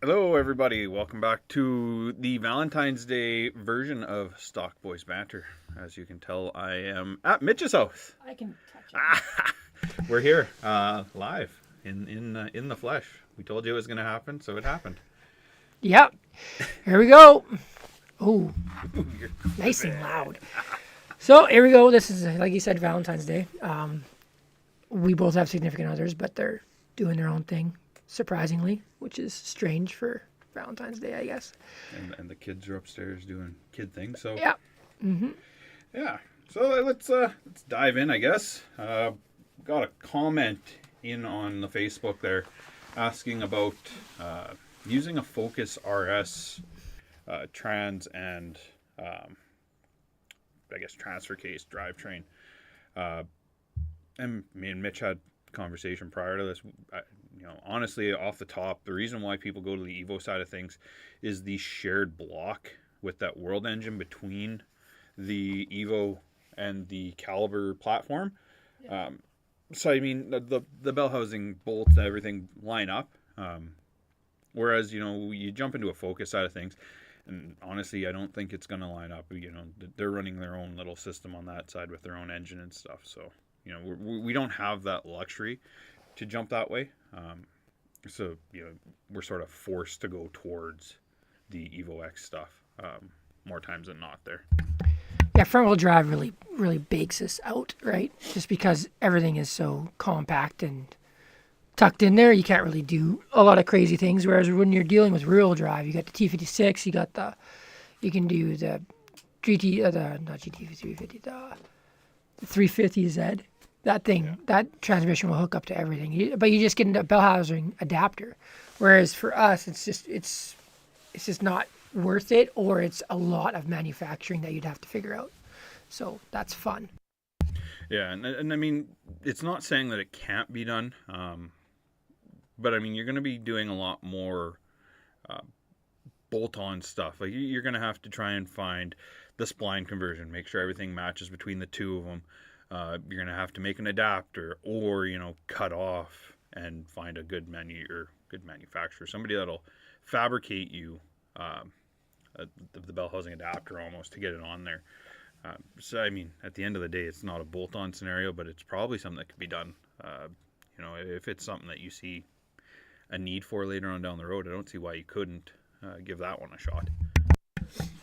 Hello, everybody. Welcome back to the Valentine's Day version of Stockboys Banter. As you can tell, I am at Mitch's house. I can touch it. We're here, live in the flesh. We told you it was going to happen, so it happened. Yep. Here we go. Oh, nice and loud. So here we go. This is, like you said, Valentine's Day. We both have significant others, but they're doing their own thing, surprisingly, which is strange for Valentine's Day, I guess. And the kids are upstairs doing kid things. So Yeah. yeah. So let's dive in, I guess. Got a comment in on the Facebook there asking about using a Focus RS trans and I guess transfer case drivetrain. And me and Mitch had a conversation prior to this. Honestly, off the top, the reason why people go to the Evo side of things is the shared block with that World engine between the Evo and the Caliber platform. Yeah. So I mean, the bell housing, bolts, everything line up. Whereas you jump into a Focus side of things, and honestly, I don't think it's going to line up. They're running their own little system on that side with their own engine and stuff. So we don't have that luxury to jump that way. So we're sort of forced to go towards the Evo X stuff more times than not there. Yeah, front wheel drive really bakes us out, right? Just because everything is so compact and tucked in there, you can't really do a lot of crazy things. Whereas when you're dealing with rear wheel drive, you got the T56, you can do the not GT350, the 350Z. That thing, that transmission will hook up to everything. But you just get a bell housing adapter. Whereas for us, it's just not worth it, or it's a lot of manufacturing that you'd have to figure out. So that's fun. Yeah, and I mean, it's not saying that it can't be done, but I mean, you're going to be doing a lot more bolt-on stuff. Like you're going to have to try and find the spline conversion, make sure everything matches between the two of them. You're going to have to make an adapter, or cut off and find a good manufacturer, somebody that'll fabricate you the bell housing adapter almost to get it on there. So I mean, at the end of the day, it's not a bolt-on scenario, but it's probably something that could be done. If it's something that you see a need for later on down the road, I don't see why you couldn't give that one a shot.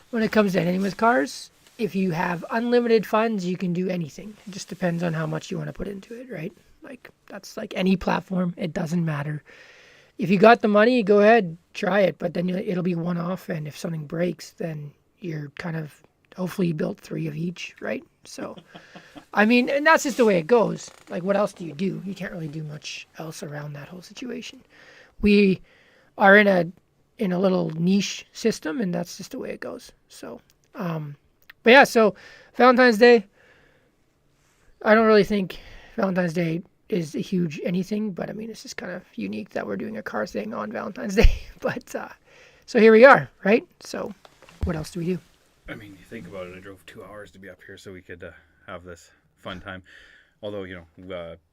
When it comes to anything with cars, if you have unlimited funds, you can do anything. It just depends on how much you want to put into it, right? Like that's like any platform. It doesn't matter. If you got the money, go ahead, try it. But then it'll be one-off, and if something breaks, then you're kind of hopefully you built 3 of each, right? So, I mean, and that's just the way it goes. Like, what else do? You can't really do much else around that whole situation. We are in a little niche system, and that's just the way it goes. So, but yeah, so Valentine's Day, I don't really think Valentine's Day is a huge anything, but I mean, it's just kind of unique that we're doing a car thing on Valentine's Day. But so here we are, right? So what else do we do? I mean, you think about it, I drove 2 hours to be up here so we could have this fun time. Although, we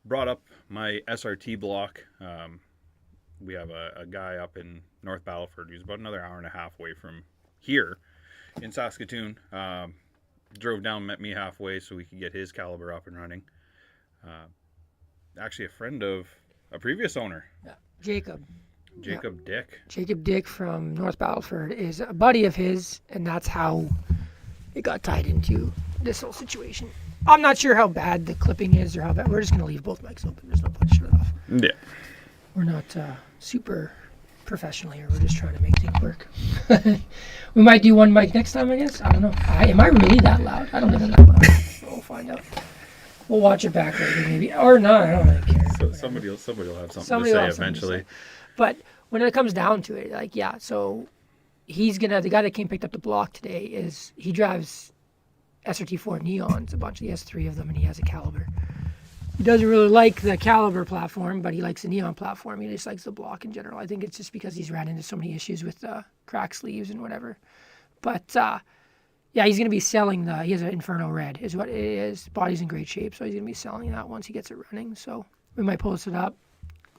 brought up my SRT block. We have a guy up in North Battleford who's about another hour and a half away from here in Saskatoon. Drove down, met me halfway so we could get his Caliber up and running. Actually, a friend of a previous owner. Yeah. Jacob Dick. Jacob Dick from North Battleford is a buddy of his, and that's how it got tied into this whole situation. I'm not sure how bad the clipping is or how bad. We're just going to leave both mics open. There's no point to shut it off. Yeah. We're not super professional here. We're just trying to make things work. We might do one mic next time, I guess. I don't know. Am I really that loud? I don't think I'm that loud. We'll find out. We'll watch it back later, maybe. Or not. I don't really care. So somebody will have something to say eventually. But when it comes down to it, like, yeah, so the guy that came picked up the block today he drives SRT-4 Neons, a bunch. He has 3 of them, and he has a Caliber. He doesn't really like the Caliber platform, but he likes the Neon platform. He just likes the block in general. I think it's just because he's ran into so many issues with crack sleeves and whatever. But, yeah, he's going to be selling he has an Inferno Red is what it is. Body's in great shape, so he's going to be selling that once he gets it running. So we might post it up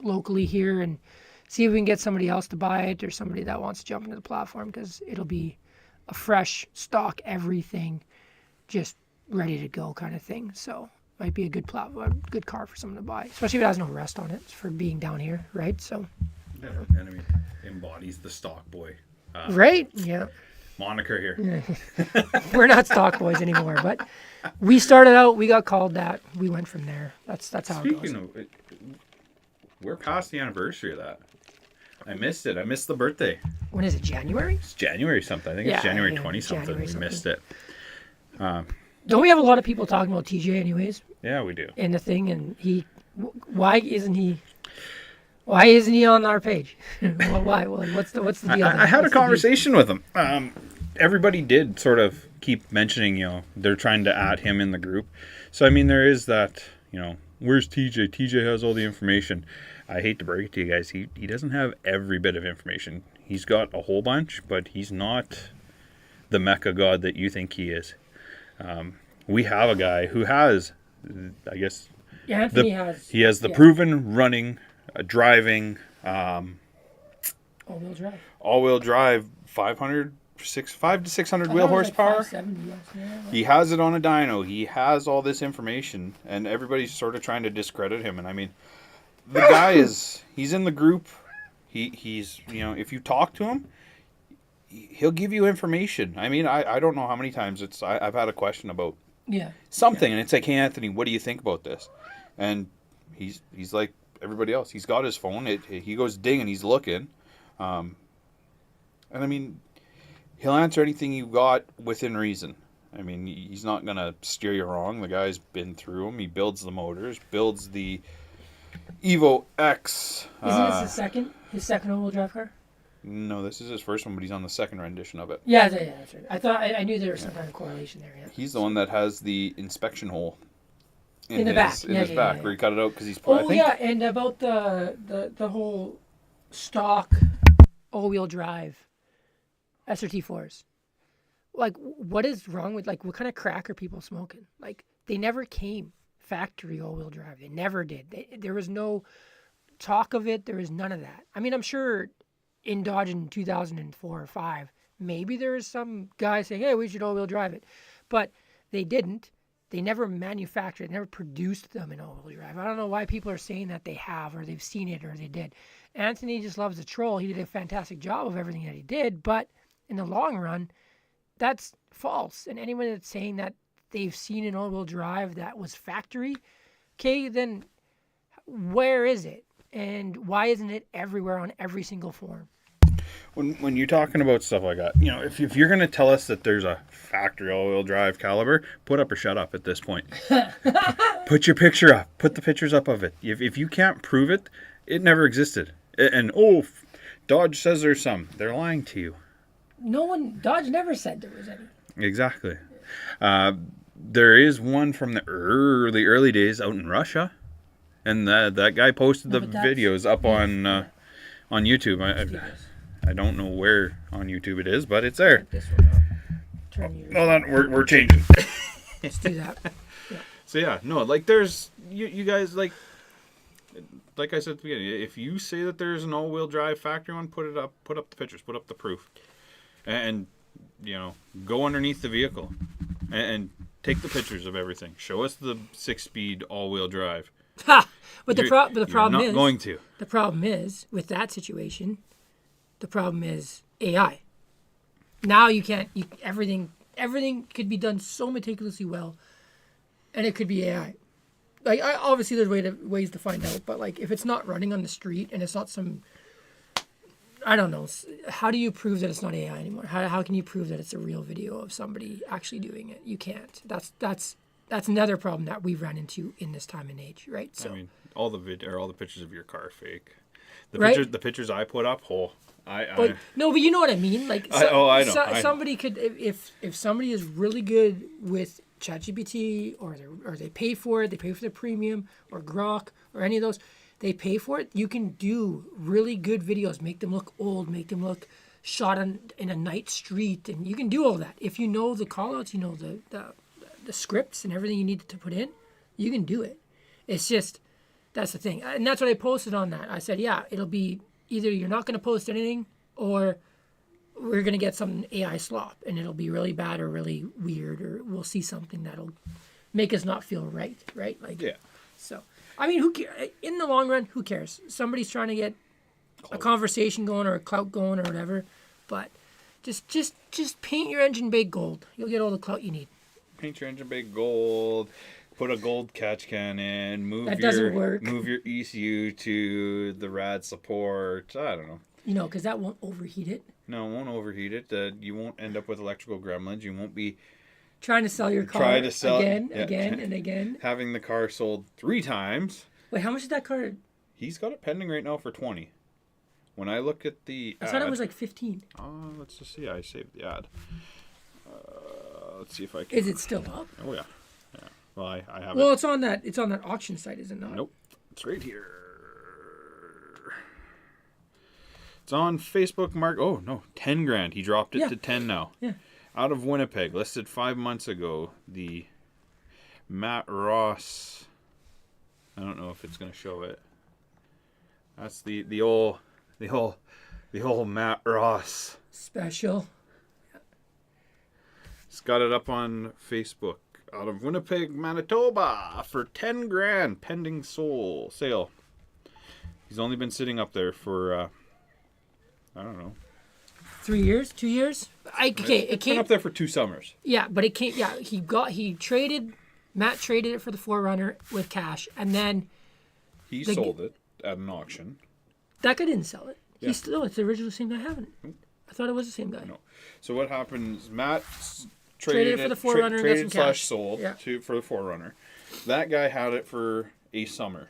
locally here and see if we can get somebody else to buy it or somebody that wants to jump into the platform, because it'll be a fresh stock, everything, just ready to go kind of thing. So might be a good good car for someone to buy, especially if it has no rest on it for being down here, right? So Yeah, and I mean, embodies the Stockboy right, yeah. moniker here. We're not Stockboys anymore, but we started out. We got called that. We went from there. That's how it goes. Speaking of, we're past the anniversary of that. I missed it. I missed the birthday. When is it? January? It's January something. I think it's January 20 something. We missed it. Don't we have a lot of people talking about TJ anyways? Yeah, we do. In the thing, and why isn't he on our page? Why? Well, what's the deal? I had a conversation with him. Everybody did sort of keep mentioning, they're trying to add him in the group. So, I mean, there is that, where's TJ? TJ has all the information. I hate to break it to you guys. He doesn't have every bit of information. He's got a whole bunch, but he's not the mecha god that you think he is. We have a guy who has, I guess, Anthony has the proven running, driving, all-wheel drive, 5 to 600 wheel horsepower. 570, yes. Yeah. He has it on a dyno. He has all this information, and everybody's sort of trying to discredit him. And I mean, the guy he's in the group. He's if you talk to him, he'll give you information. I mean, I don't know how many times I've had a question about something, and it's like, hey, Anthony, what do you think about this? And he's like everybody else. He's got his phone. He goes ding, and he's looking. And I mean, he'll answer anything you got within reason. I mean, he's not going to steer you wrong. The guy's been through them. He builds the motors, builds the Evo X. Isn't this his second all-wheel drive car? No, this is his first one, but he's on the second rendition of it. Yeah, that's right. I knew there was some kind of correlation there. Yeah. He's the one that has the inspection hole in the back. In his back, where he cut it out because he's. And about the whole stock all-wheel drive SRT-4s. Like, what is wrong with, like, what kind of crack are people smoking? Like, they never came factory all-wheel drive. They never did. There was no talk of it. There was none of that. I mean, I'm sure in Dodge in 2004 or 5, maybe there was some guy saying, hey, we should all-wheel drive it. But they didn't. They never manufactured, never produced them in all-wheel drive. I don't know why people are saying that they have, or they've seen it, or they did. Anthony just loves to troll. He did a fantastic job of everything that he did, but in the long run, that's false. And anyone that's saying that they've seen an all-wheel drive that was factory, okay, then where is it? And why isn't it everywhere on every single form? When you're talking about stuff like that, if you're going to tell us that there's a factory all-wheel drive Caliber, put up or shut up at this point. Put your picture up. Put the pictures up of it. If you can't prove it, it never existed. And, Dodge says there's some. They're lying to you. Dodge never said there was any. Exactly. There is one from the early days out in Russia. And that guy posted the videos up on YouTube. I don't know where on YouTube it is, but it's there. Hold on, we're changing. Let's do that. Yeah. So yeah, no, like there's you guys like I said at the beginning. If you say that there's an all-wheel drive factory one, put it up. Put up the pictures. Put up the proof, and go underneath the vehicle and take the pictures of everything. Show us the 6-speed all-wheel drive. But the problem not is going to. The problem is with that situation. The problem is AI. Now you can't. Everything could be done so meticulously well, and it could be AI. Like obviously there's ways to find out, but like if it's not running on the street and it's not some, I don't know. How do you prove that it's not AI anymore? How can you prove that it's a real video of somebody actually doing it? You can't. That's another problem that we've run into in this time and age, right? So I mean, all the pictures of your car are fake. The pictures I put up, but you know what I mean. Like, I know. Somebody could, if somebody is really good with ChatGPT, or they pay for it, they pay for the premium, or Grok, or any of those, they pay for it. You can do really good videos, make them look old, make them look shot in a night street, and you can do all that if you know the callouts, the scripts and everything you need to put in. You can do it. It's just that's the thing, and that's what I posted on that. I said, yeah, it'll be either you're not going to post anything or we're going to get some AI slop and it'll be really bad or really weird, or we'll see something that'll make us not feel right? Like, Yeah. So, I mean, in the long run, who cares? Somebody's trying to get a conversation going or a clout going or whatever, but just paint your engine big gold. You'll get all the clout you need. Paint your engine big gold. Put a gold catch can in. That doesn't work. Move your ECU to the rad support. I don't know. You know, because that won't overheat it. No, it won't overheat it. You won't end up with electrical gremlins. You won't be trying to sell your car again and again. Having the car sold 3 times. Wait, how much is that car? He's got it pending right now for 20. When I look at the I thought it was like 15. Let's just see. I saved the ad. Let's see if I can. Is it still up? Oh yeah. Well, I have it. Well, it's on that auction site, is it not? Nope. It's right here. It's on Facebook. Oh no, 10 grand. He dropped it to 10 now. Yeah. Out of Winnipeg, listed 5 months ago. The Matt Ross. I don't know if it's going to show it. That's the old Matt Ross special. He's got it up on Facebook. Out of Winnipeg, Manitoba, for 10 grand, pending sale. He's only been sitting up there for I don't know, 3 years, 2 years. It's been up there for 2 summers. Yeah, but it can't. Yeah, Matt traded it for the 4Runner with cash, and then he sold it at an auction. That guy didn't sell it. Yeah. It's the original same guy having it. Nope. I thought it was the same guy. No. So what happens? Matt traded it for the 4Runner. Traded / sold for the 4Runner. That guy had it for a summer,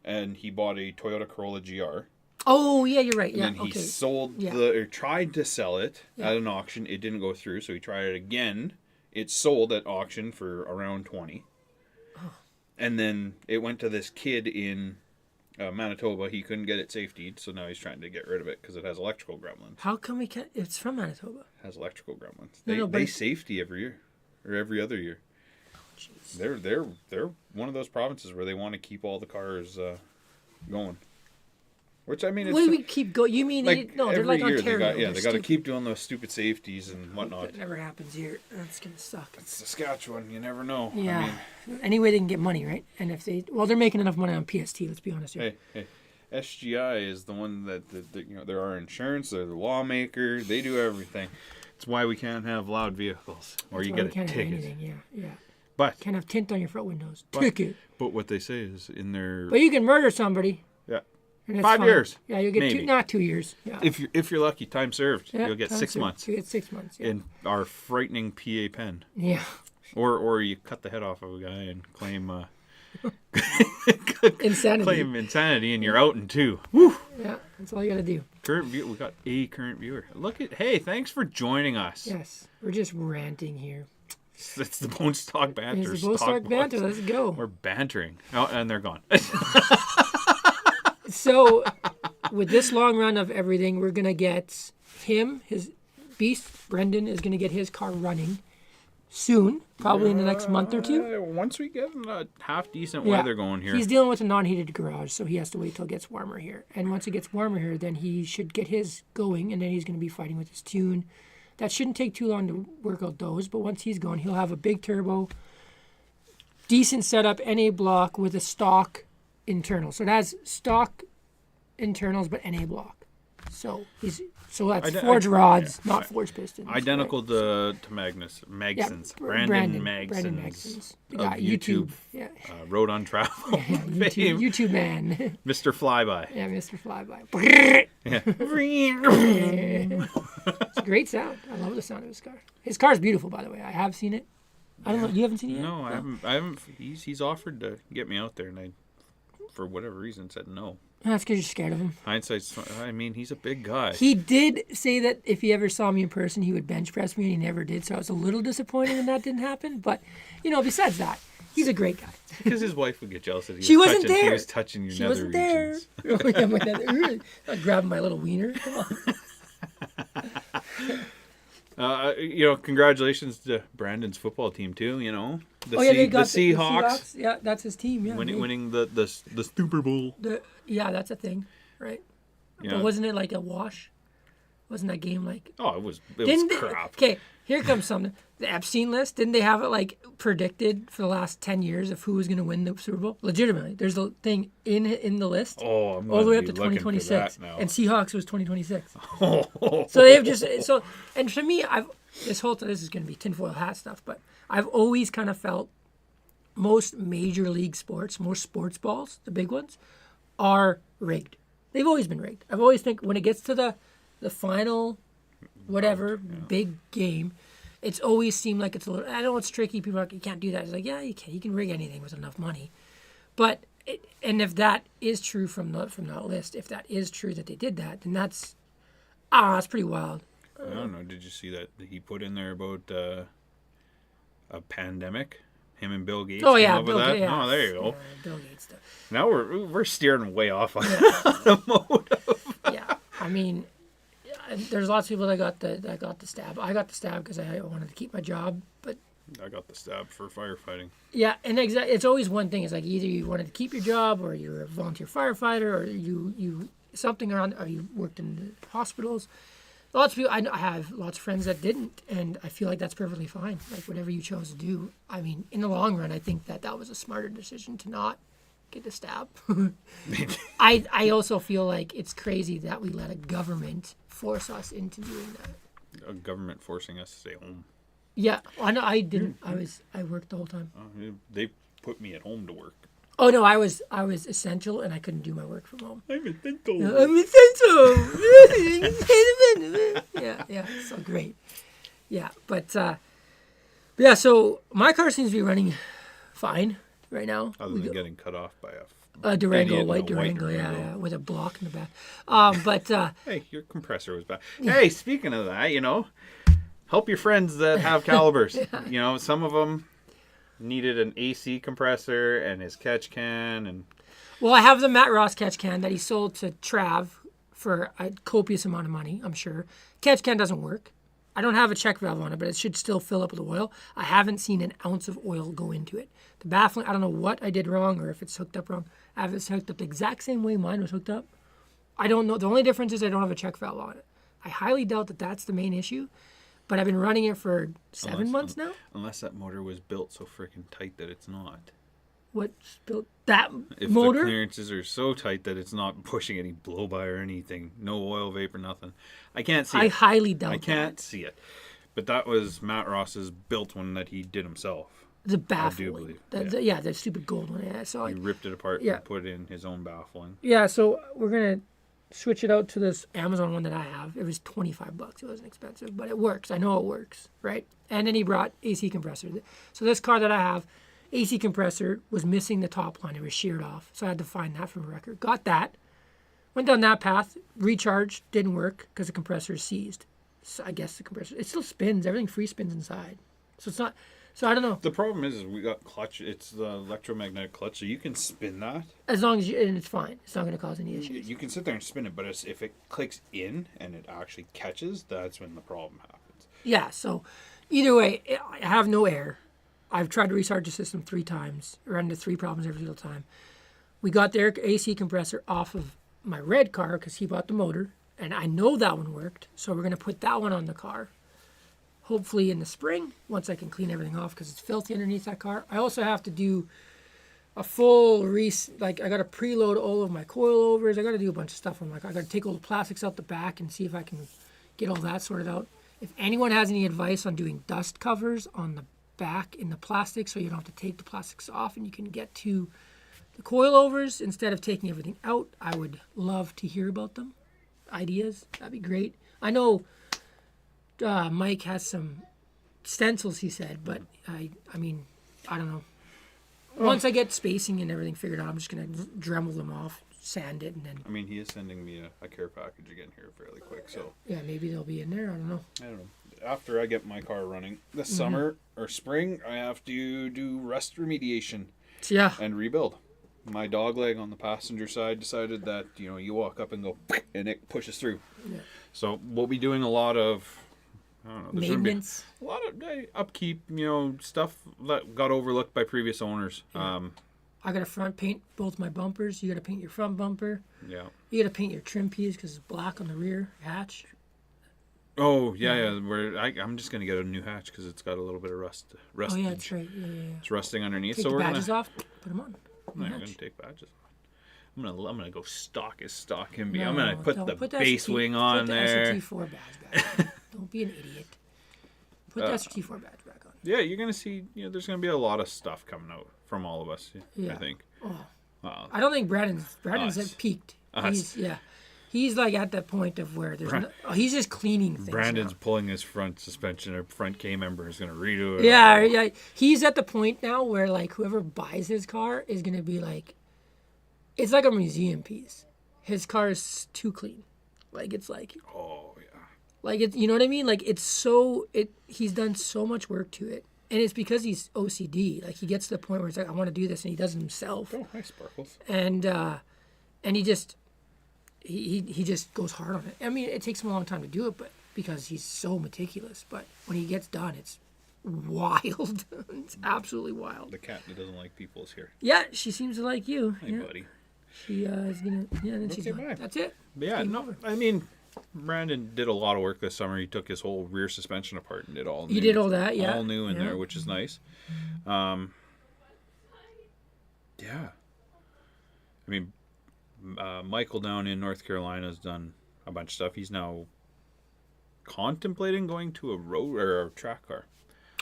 and he bought a Toyota Corolla GR. Oh yeah, you're right. Yeah, and then he sold or tried to sell it at an auction. It didn't go through, so he tried it again. It sold at auction for around 20. Oh. And then it went to this kid in Manitoba. He couldn't get it safetied, so now he's trying to get rid of it because it has electrical gremlins. How come we can't? It's from Manitoba. It has electrical gremlins. They safety every year or every other year. Oh, they're one of those provinces where they want to keep all the cars going. Which I mean, it's, what do we keep going? You mean like they're like year Ontario. they got to keep doing those stupid safeties and whatnot. That never happens here. That's gonna suck. It's Saskatchewan. You never know. Yeah. I mean, any way they can get money, right? And if they're making enough money on PST. Let's be honest here. Hey, SGI is the one that they're our insurance. They're the lawmaker. They do everything. It's why we can't have loud vehicles, or you get a ticket. Yeah. But can't have tint on your front windows. Ticket. But what they say is in their. But you can murder somebody. Yeah. 5 years. Yeah, you'll get 2 years. Yeah. If you're lucky, time served. You'll get 6 months. You get 6 months. Yeah. In our frightening PA pen. Yeah. Or you cut the head off of a guy and claim insanity. Claim insanity, and you're out in 2. Woo. Yeah, that's all you gotta do. We got a current viewer. Hey, thanks for joining us. Yes, we're just ranting here. It's the Bone Stock Banter. It's the Bone Stock Banter. Let's go. We're bantering. Oh, and they're gone. So, with this long run of everything, we're going to get his beast, Brendan, is going to get his car running soon, probably in the next month or 2. Once we get half decent weather going here. He's dealing with a non-heated garage, so he has to wait till it gets warmer here. And once it gets warmer here, then he should get his going, and then he's going to be fighting with his tune. That shouldn't take too long to work out those, but once he's gone, he'll have a big turbo, decent setup, NA block with a stock internal. So it has stock internals, but NA block. So that's forged rods, not forged pistons. Identical to Magson's. Brandon Magson's. The guy, YouTube. Yeah. Road on Travel. YouTube man. Mr. Flyby. Yeah, Mr. Flyby. It's a great sound. I love the sound of his car. His car's beautiful, by the way. I have seen it. I don't know. You haven't seen it yet? No, I haven't. He's offered to get me out there, and I, for whatever reason, said no. That's because you're scared of him. Hindsight's. I mean, he's a big guy. He did say that if he ever saw me in person, he would bench press me, and he never did. So I was a little disappointed when that didn't happen. But, besides that, he's a great guy. Because his wife would get jealous that he wasn't there. He was touching your nether regions. She wasn't there. My nether. Grabbing my little wiener. Come on. Congratulations to Brandon's football team too. They got the Seahawks. Yeah, that's his team. Yeah, winning the Super Bowl. Yeah, that's a thing, right? Yeah. But wasn't it like a wash? Wasn't that game like? Oh, it was Didn't crap. Okay, here comes something. The Epstein list. Didn't they have it like predicted for the last 10 years of who was going to win the Super Bowl? Legitimately, there's a thing in the list. Oh, I'm all the way up be to looking for 2026, that now. and Seahawks was 2026. Oh. So they've just and for me, this is going to be tinfoil hat stuff, but I've always kind of felt most major league sports, most sports balls, the big ones, are rigged. They've always been rigged. I've always think when it gets to the final, whatever big game, it's always seemed like it's a little. I know it's tricky. People are like, you can't do that. It's like, yeah, you can. You can rig anything with enough money, but. And if that is true from that list, if that is true that they did that, then that's pretty wild. I don't know. Did you see that he put in there about a pandemic? Him and Bill Gates. Oh yeah, Bill Gates. Yeah. Oh, there you go. Yeah, Bill Gates stuff. Now we're steering way off on automotive. Yeah, I mean, there's lots of people that got the stab. I got the stab because I wanted to keep my job, but. I got the stab for firefighting. Yeah, and it's always one thing. It's like either you wanted to keep your job, or you're a volunteer firefighter, or you something around, or you worked in the hospitals. Lots of people. I have lots of friends that didn't, and I feel like that's perfectly fine. Like whatever you chose to do. I mean, in the long run, I think that was a smarter decision to not get the stab. I also feel like it's crazy that we let a government force us into doing that. A government forcing us to stay home. Yeah, I know. I didn't. I worked the whole time. They put me at home to work. Oh no, I was essential and I couldn't do my work from home. I'm essential. I'm essential. yeah. So great. Yeah, but yeah. So my car seems to be running fine right now. Other than getting cut off by a Durango, idiot, white no, Durango, white yeah, with a block in the back. But hey, your compressor was bad. Hey, speaking of that, help your friends that have calibers. Some of them needed an AC compressor and his catch can. And well, I have the Matt Ross catch can that he sold to Trav for a copious amount of money, I'm sure. Catch can doesn't work. I don't have a check valve on it, but it should still fill up with oil. I haven't seen an ounce of oil go into it. The baffling, I don't know what I did wrong or if it's hooked up wrong. I have it hooked up the exact same way mine was hooked up. I don't know. The only difference is I don't have a check valve on it. I highly doubt that that's the main issue. But I've been running it for 7 months now. Unless that motor was built so freaking tight that it's not. What's built that if motor? The clearances are so tight that it's not pushing any blow by or anything. No oil vapor, nothing. I can't see it. I highly doubt I can't see it. But that was Matt Ross's built one that he did himself. The baffling. I do believe. Yeah, the stupid gold one. Yeah, so he ripped it apart and put in his own baffling. Yeah, so we're going to switch it out to this Amazon one that I have. It was $25. It wasn't expensive, but it works. I know it works, right? And then he brought AC compressor. So this car that I have, AC compressor was missing the top line. It was sheared off. So I had to find that from a record. Got that. Went down that path. Recharged. Didn't work because the compressor is seized. So I guess the compressor, it still spins. Everything free spins inside. So it's not, so I don't know. The problem is we got clutch. It's the electromagnetic clutch, so you can spin that. As long as and it's fine. It's not going to cause any issues. You can sit there and spin it, but if it clicks in and it actually catches, that's when the problem happens. Yeah, so either way, I have no air. I've tried to restart the system 3 times. Run into 3 problems every single time. We got their AC compressor off of my red car because he bought the motor. And I know that one worked. So we're going to put that one on the car. Hopefully in the spring, once I can clean everything off because it's filthy underneath that car. I also have to do a full I got to preload all of my coilovers. I got to do a bunch of stuff. I got to take all the plastics out the back and see if I can get all that sorted out. If anyone has any advice on doing dust covers on the back in the plastic so you don't have to take the plastics off and you can get to the coilovers instead of taking everything out, I would love to hear about them. Ideas, that'd be great. I know Mike has some stencils, he said, but I mean, I don't know. Once I get spacing and everything figured out, I'm just gonna Dremel them off, sand it, and then. I mean, he is sending me a care package again here fairly quick, so. Yeah, maybe they'll be in there. I don't know. After I get my car running this summer or spring, I have to do rust remediation. Yeah. And rebuild. My dog leg on the passenger side decided that, you walk up and go, and it pushes through. Yeah. So we'll be doing a lot of, I don't know. Maintenance. A lot of upkeep, stuff that got overlooked by previous owners. Yeah. I got to front paint both my bumpers. You got to paint your front bumper. Yeah. You got to paint your trim piece because it's black on the rear hatch. Oh yeah. I'm just gonna get a new hatch because it's got a little bit of rust. Oh yeah, that's right. Yeah. It's rusting underneath. Take so the we're badges gonna. off. Put them on. I'm not gonna take badges off. I'm gonna go stock as stock can be. No, I'm gonna put don't. the base wing on there. Put the SRT-4 badge back on. Don't be an idiot. Put the SRT-4 badge back on. Yeah, you're gonna see. There's gonna be a lot of stuff coming out from all of us. Yeah. I think. Oh. I don't think Brandon's at peaked. He's like at that point of where there's he's just cleaning things. Brandon's now. pulling his front suspension or front K member is gonna redo it. Yeah. He's at the point now where like whoever buys his car is gonna be like, it's like a museum piece. His car is too clean. Like it's like. Oh yeah. Like it's, you know what I mean? Like he's done so much work to it. And it's because he's OCD. Like he gets to the point where it's like, I want to do this, and he does it himself. Oh, hi, Sparkles. And he just goes hard on it. I mean, it takes him a long time to do it, but because he's so meticulous. But when he gets done, it's wild. It's absolutely wild. The cat that doesn't like people is here. Yeah, she seems to like you. Hey, buddy. She is gonna. Yeah, then she's Okay, gone. bye. That's it. But yeah, Game no. over. I mean, Brandon did a lot of work this summer. He took his whole rear suspension apart and did all new. He did all that, yeah. All new in there, which is nice. Yeah. I mean, Michael down in North Carolina has done a bunch of stuff. He's now contemplating going to a road or a track car.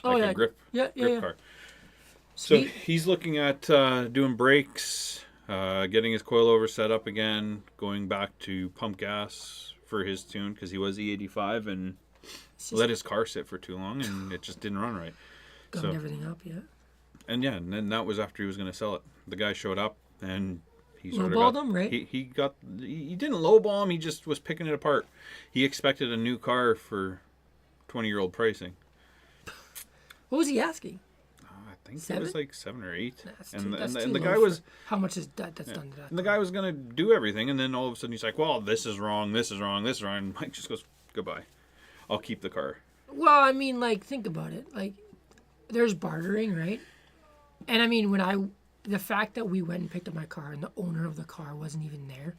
Like a grip car. Sweet. So he's looking at doing brakes, getting his coilover set up again, going back to pump gas for his tune because he was E85 and let his car sit for too long and it just didn't run right. Gunned everything up, yeah. And then that was after he was going to sell it. The guy showed up and he sort of lowballed him, right? He didn't lowball him. He just was picking it apart. He expected a new car for 20-year-old pricing. What was he asking? I think it was like 7 or 8. And the guy was how much is that's done to that? And the guy was gonna do everything, and then all of a sudden he's like, "Well, this is wrong, this is wrong, this is wrong." And Mike just goes, "Goodbye. I'll keep the car." Well, I mean, like think about it. Like there's bartering, right? And I mean, the fact that we went and picked up my car and the owner of the car wasn't even there.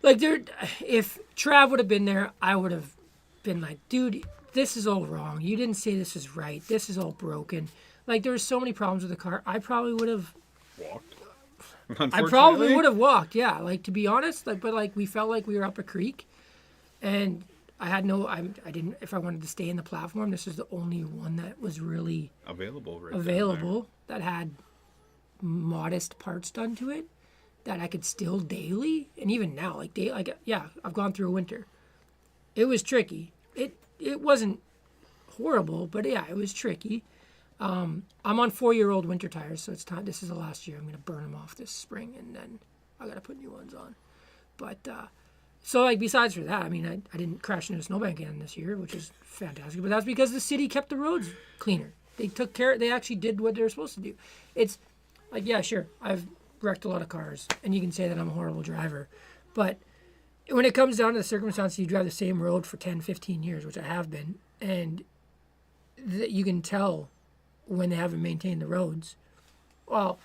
Like if Trav would have been there, I would have been like, "Dude, this is all wrong. You didn't say this is right. This is all broken." Like, there were so many problems with the car. I probably would have walked. I probably would have walked, yeah. Like, to be honest, but we felt like we were up a creek. And I had I didn't, if I wanted to stay in the platform, this was the only one that was really available that had modest parts done to it that I could still daily. And even now, I've gone through a winter. It was tricky. It wasn't horrible, but yeah, it was tricky. I'm on 4-year-old winter tires, so it's time. This is the last year. I'm going to burn them off this spring, and then I got to put new ones on. But so besides for that, I mean, I didn't crash into a snowbank again this year, which is fantastic. But that's because the city kept the roads cleaner. They took care. They actually did what they were supposed to do. It's like, yeah, sure, I've wrecked a lot of cars, and you can say that I'm a horrible driver, but when it comes down to the circumstance, you drive the same road for 10, 15 years, which I have been, and you can tell when they haven't maintained the roads. Well,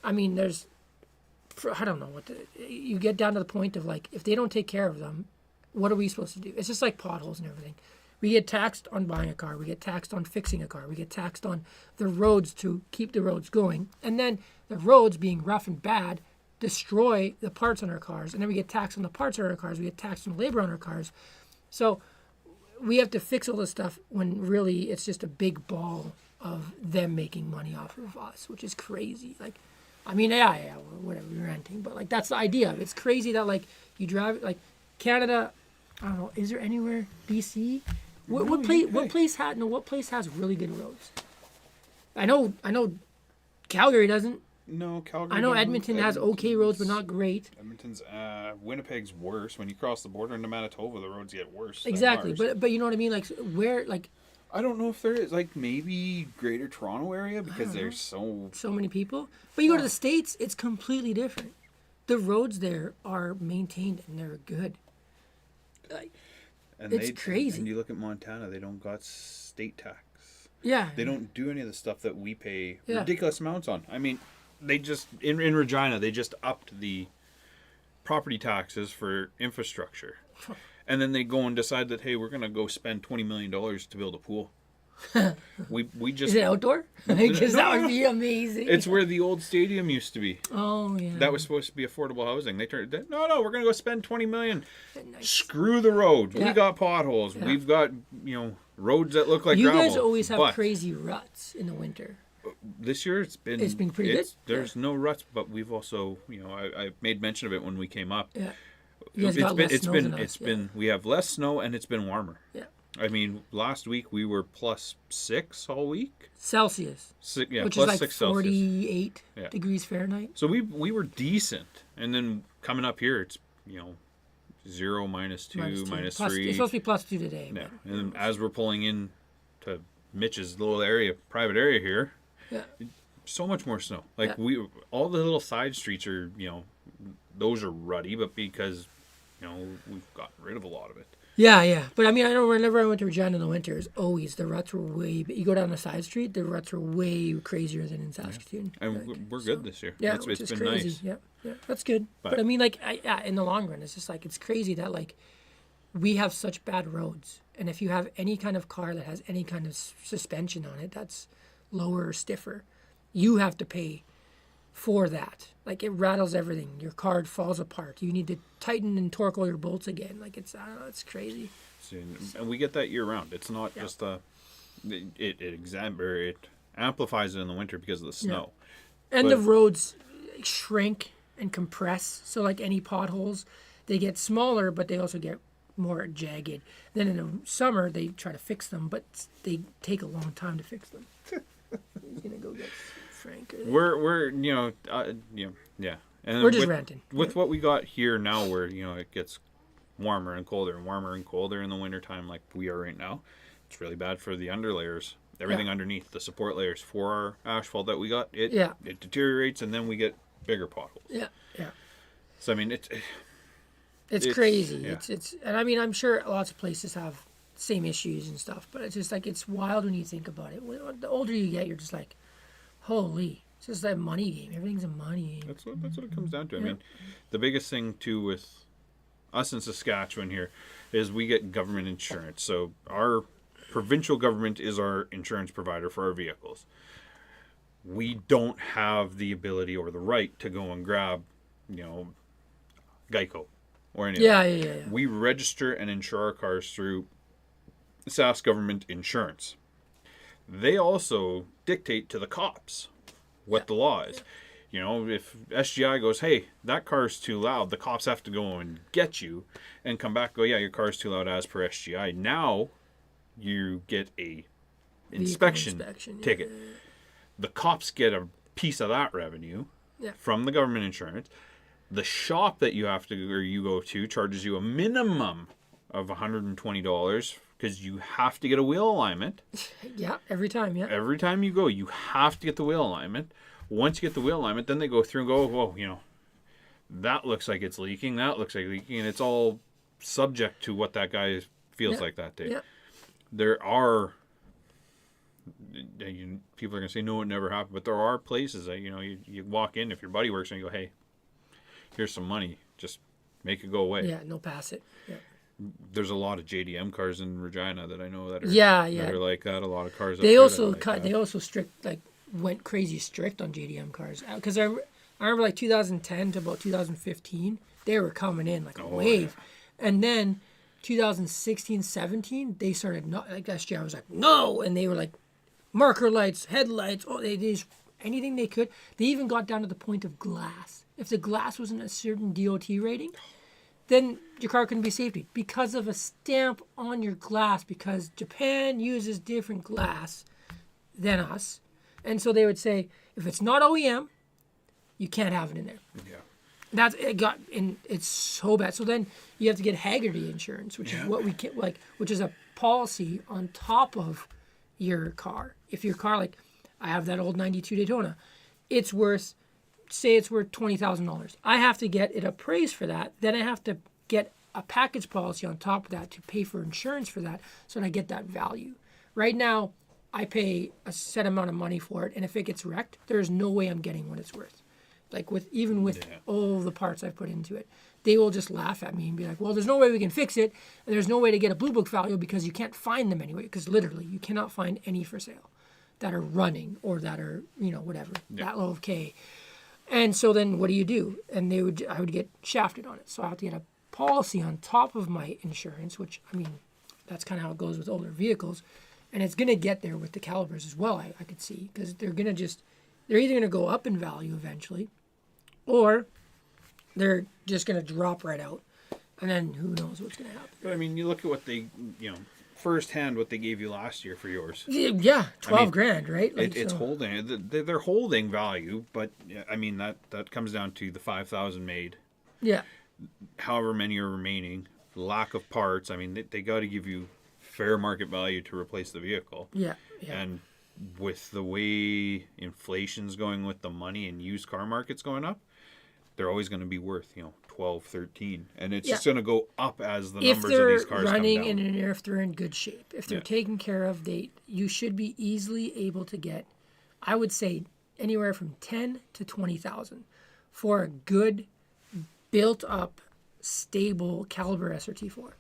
I mean, I don't know you get down to the point of like, if they don't take care of them, what are we supposed to do? It's just like potholes and everything. We get taxed on buying a car. We get taxed on fixing a car. We get taxed on the roads to keep the roads going. And then the roads being rough and bad destroy the parts on our cars. And then we get taxed on the parts on our cars. We get taxed on labor on our cars. So we have to fix all this stuff when really it's just a big ball of them making money off of us, which is crazy. Like, I mean, yeah, whatever, we're renting, but like that's the idea. It's crazy that like you drive like Canada. I don't know. Is there anywhere BC? What place has really good roads? I know Calgary doesn't. No, Calgary. I know Edmonton has okay roads, but not great. Edmonton's, Winnipeg's worse. When you cross the border into Manitoba, the roads get worse. Exactly, but you know what I mean. Like where, like. I don't know if there is, like, maybe Greater Toronto area because there's so many people. But you go to the States, it's completely different. The roads there are maintained and they're good. It's crazy. And you look at Montana, they don't got state tax. Yeah. They don't do any of the stuff that we pay ridiculous amounts on. I mean, they just in Regina they just upped the property taxes for infrastructure, and then they go and decide that, hey, we're gonna go spend $20 million to build a pool. We just Is it outdoor? Because that would be amazing. It's where the old stadium used to be. Oh yeah. That was supposed to be affordable housing. They turned it. No, we're gonna go spend $20 million. Nice. Screw the road. Yeah. We got potholes. Yeah. We've got roads that look like You gravel. guys always have But crazy ruts in the winter. this year it's been pretty good. There's no ruts, but we've also I made mention of it when we came up. Yeah. You guys got less snow than us. We have less snow and it's been warmer. Yeah. I mean, last week we were +6 all week. Celsius. Which is like +6 Celsius. 48 degrees Fahrenheit. So we were decent, and then coming up here, it's 0, -2, -3. It's supposed to be +2 today. Yeah, and then as we're pulling in to Mitch's little private area here, Yeah. so much more snow. Like all the little side streets are, those are ruddy, but because we've gotten rid of a lot of it. Yeah. But I mean, I know whenever I went to Regina in the winter, the ruts were way. You go down the side street, the ruts are way crazier than in Saskatoon. Yeah. And we're good this year. Yeah, it's which is been crazy. nice. Yeah, that's good. But I mean, like, in the long run, it's just like it's crazy that like we have such bad roads, and if you have any kind of car that has any kind of suspension on it that's lower or stiffer, you have to pay for that. Like, it rattles everything. Your car falls apart. You need to tighten and torque all your bolts again. Like, I don't know, it's crazy. And we get that year round. It's not just it amplifies it in the winter because of the snow. Yeah. And the roads shrink and compress. So like any potholes, they get smaller, but they also get more jagged. Then in the summer, they try to fix them, but they take a long time to fix them. He's gonna go get Frank. We're yeah. And we're just ranting. With what we got here now, where it gets warmer and colder and warmer and colder in the wintertime, like we are right now. It's really bad for the underlayers. Everything underneath the support layers for our asphalt that we got, it deteriorates, and then we get bigger potholes. Yeah. So I mean, it's crazy. Yeah. It's and I mean, I'm sure lots of places have same issues and stuff, but it's just like it's wild when you think about it. The older you get, you're just like, holy, it's just that money game. Everything's a money game. That's what it comes down to. I mean, the biggest thing too with us in Saskatchewan here is we get government insurance. So our provincial government is our insurance provider for our vehicles. We don't have the ability or the right to go and grab, Geico or anything. Yeah. We register and insure our cars through Sask government insurance. They also dictate to the cops what the law is. If SGI goes, hey, that car's too loud, the cops have to go and get you and come back and go, yeah, your car's too loud as per SGI. Now you get a inspection ticket. Yeah. The cops get a piece of that revenue from the government insurance. The shop that you go to charges you a minimum of $120 because you have to get a wheel alignment. Yeah, every time, yeah. Every time you go, you have to get the wheel alignment. Once you get the wheel alignment, then they go through and go, whoa, that looks like it's leaking. That looks like leaking. And it's all subject to what that guy feels like that day. Yeah. There are, people are going to say, no, it never happened. But there are places that, you walk in, if your buddy works and you go, hey, here's some money. Just make it go away. Yeah, no pass it. Yeah. There's a lot of JDM cars in Regina that I know that are that are like that. A lot of cars. They also They also went crazy strict on JDM cars because I remember like 2010 to about 2015 they were coming in like a wave, and then 2016, 17 they started not like SGI was like no, and they were like marker lights, headlights. They just anything they could. They even got down to the point of glass. If the glass wasn't a certain DOT rating, then your car couldn't be safety because of a stamp on your glass, because Japan uses different glass than us. And so they would say, if it's not OEM, you can't have it in there. Yeah. It's so bad. So then you have to get Haggerty insurance, which is what we get, which is a policy on top of your car. If your car, like I have that old 92 Daytona, it's worth $20,000. I have to get it appraised for that. Then I have to get a package policy on top of that to pay for insurance for that, so that I get that value. Right now, I pay a set amount of money for it, and if it gets wrecked, there's no way I'm getting what it's worth. Like even with all the parts I've put into it, they will just laugh at me and be like, "Well, there's no way we can fix it, and there's no way to get a blue book value because you can't find them anyway. Because literally, you cannot find any for sale that are running or that are whatever that low of K." And so then what do you do? And I would get shafted on it. So I have to get a policy on top of my insurance, which I mean, that's kind of how it goes with older vehicles. And it's going to get there with the Calibers as well, I could see, because they're either going to go up in value eventually, or they're just going to drop right out. And then who knows what's going to happen. But I mean, you look at what they, firsthand what they gave you last year for yours. Yeah, 12 grand, right? Like, it's holding. They're holding value, but I mean that comes down to the 5,000 made. Yeah. However many are remaining, lack of parts. I mean, they got to give you fair market value to replace the vehicle. Yeah. And with the way inflation's going with the money and used car market's going up, they're always going to be worth 12, 13, and it's just going to go up as the numbers of these cars come down. If they're running and if they're in good shape, if they're taken care of, you should be easily able to get, I would say, anywhere from 10 to 20,000 for a good, built-up, stable Caliber SRT-4.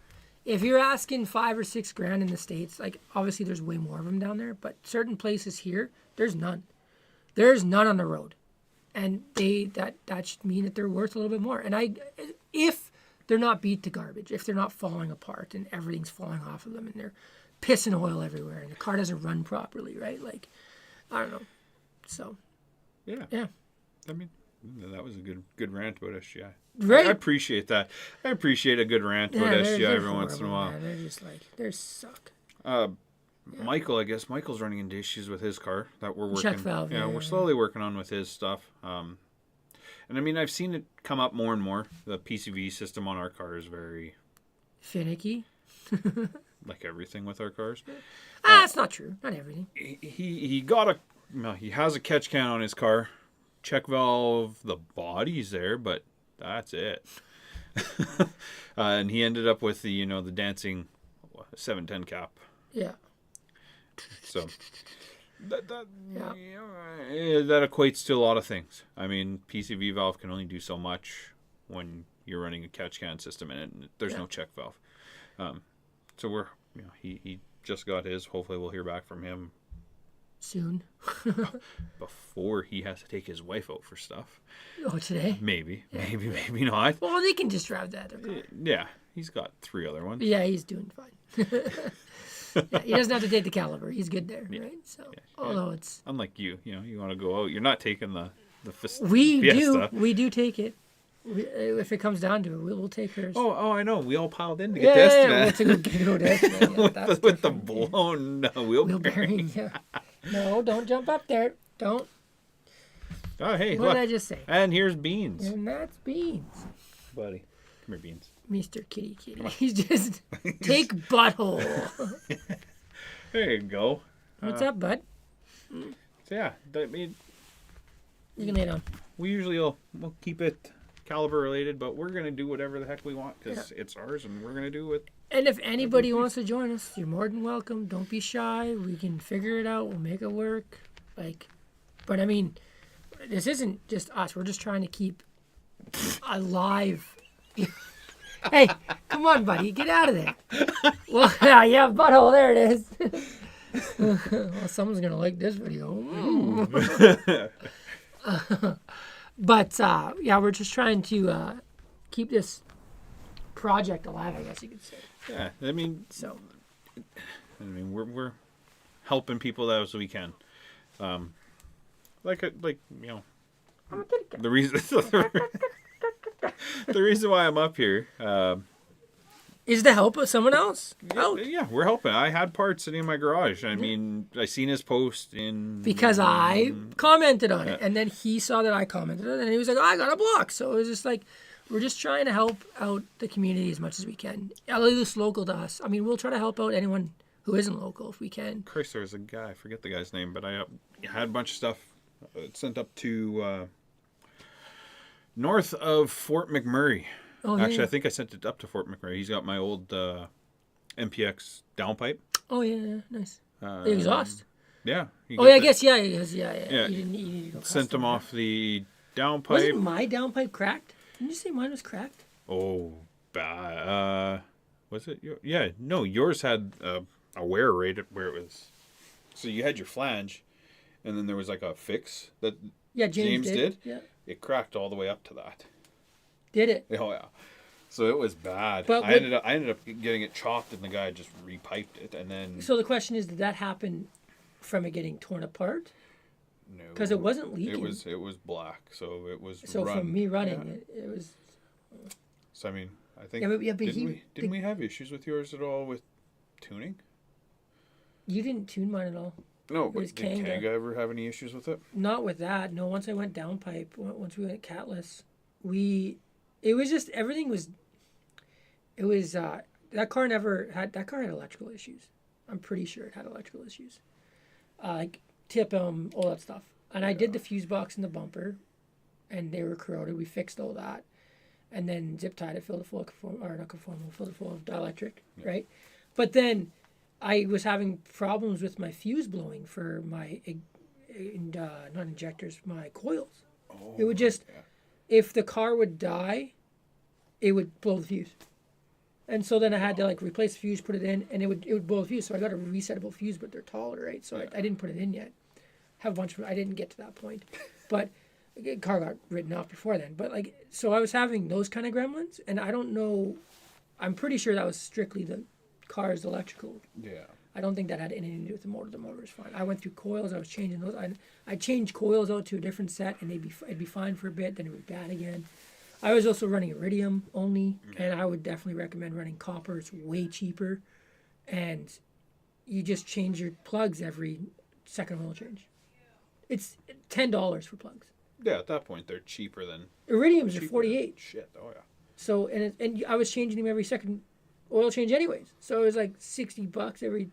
If you're asking 5 or 6 grand in the States, like obviously there's way more of them down there, but certain places here, there's none. There's none on the road. And that should mean that they're worth a little bit more. And if they're not beat to garbage, if they're not falling apart and everything's falling off of them and they're pissing oil everywhere and the car doesn't run properly, right? Like, I don't know. So, yeah. I mean, that was a good rant about SGI. Right. I appreciate that. I appreciate a good rant about SGI every once in a while. Man. They're just like, they suck. Michael, I guess Michael's running into issues with his car that we're working. Check valve. Yeah, we're slowly working on with his stuff. And I mean, I've seen it come up more and more. The PCV system on our car is very finicky. Like everything with our cars. That's not true. Not everything. He has a catch can on his car. Check valve, the body's there, but that's it. And he ended up with the the dancing 710 cap. Yeah. So that equates to a lot of things. I mean, PCV valve can only do so much when you're running a catch can system in it, and there's no check valve. So we're he just got his. Hopefully, we'll hear back from him soon. Before he has to take his wife out for stuff. Oh, today? Maybe not. Well, they can just drive that. Yeah, he's got 3 other ones. Yeah, he's doing fine. He doesn't have to take the Caliber. He's good there, right? So, although it's unlike you want to go out. You're not taking the Fiesta. We do take it. If it comes down to it, we'll take hers. Oh, I know. We all piled in to get tested. With the blown wheel bearing. Yeah. No, don't jump up there. Don't. Oh, hey, what look. did I just say? And here's Beans. And that's Beans. Buddy. Come here, Beans. Mr. Kitty. He's just take butthole. There you go. What's up, bud? So yeah, I mean, you can lay down. We usually we'll keep it Caliber related, but we're gonna do whatever the heck we want because it's ours, and we're gonna do it. And if anybody wants to join us, you're more than welcome. Don't be shy. We can figure it out. We'll make it work. But I mean, this isn't just us. We're just trying to keep alive. Hey, come on, buddy. Get out of there. Well, yeah, butthole. There it is. Well, someone's going to like this video. But, we're just trying to keep this project alive, I guess you could say. Yeah, I mean, we're helping people as we can. The reason why I'm up here is to help someone else. Yeah, we're helping. I had parts sitting in my garage. I mean, I seen his post because I commented on it, and then he saw that I commented on it, and he was like, "Oh, I got a block." So it was just like, we're just trying to help out the community as much as we can, at least local to us. I mean, we'll try to help out anyone who isn't local if we can. Christ, there's a guy. I forget the guy's name, but I had a bunch of stuff sent up to north of Fort McMurray. Oh, actually, yeah. I think I sent it up to Fort McMurray. He's got my old MPX downpipe. Oh, yeah, nice. The exhaust? Yeah. Oh yeah, I guess yeah. Yeah. You didn't. You need to go Sent them custom, right? off the downpipe. Wasn't my downpipe cracked? Didn't you say mine was cracked? Oh, was it? Yeah, no, yours had a wear rate where it was. So you had your flange, and then there was like a fix that Yeah, James James did. did. Yeah, It cracked all the way up to that. did it? Oh yeah. So it was bad. But I ended up getting it chopped, and the guy just repiped it, and then so the question is, did that happen from it getting torn apart? no, Because it wasn't leaking. it was black, so it was So run. from me running Yeah. it was. So I mean, I think Yeah, but didn't we have issues with yours at all with tuning? You didn't tune mine at all. No, It was but did Kanga. Kanga ever have any issues with it? Not with that. No, once I went downpipe, once we went catless, it was just everything was. It was that car had electrical issues. I'm pretty sure it had electrical issues, like tip all that stuff. And I did the fuse box and the bumper, and they were corroded. We fixed all that, and then zip tied it, filled it full of filled it full of dielectric, right? But then I was having problems with my fuse blowing for my not injectors, my coils. Oh, It would just if the car would die, it would blow the fuse. And so then I had to like replace the fuse, put it in, and it would blow the fuse. So I got a resettable fuse, but they're taller, right? So I didn't put it in yet. Have a bunch of I didn't get to that point, but the car got written off before then. But like so I was having those kind of gremlins, and I don't know. I'm pretty sure that was strictly the car's electrical. Yeah. I don't think that had anything to do with the motor. The motor was fine. I went through coils. I was changing those. I changed coils out to a different set, and it'd be fine for a bit. Then it would be bad again. I was also running iridium only, and I would definitely recommend running copper. It's way cheaper, and you just change your plugs every second oil change. It's $10 for plugs. Yeah, at that point they're cheaper than Iridiums are 48. Shit. Oh yeah. So and I was changing them every second oil change anyways. So it was like $60 every.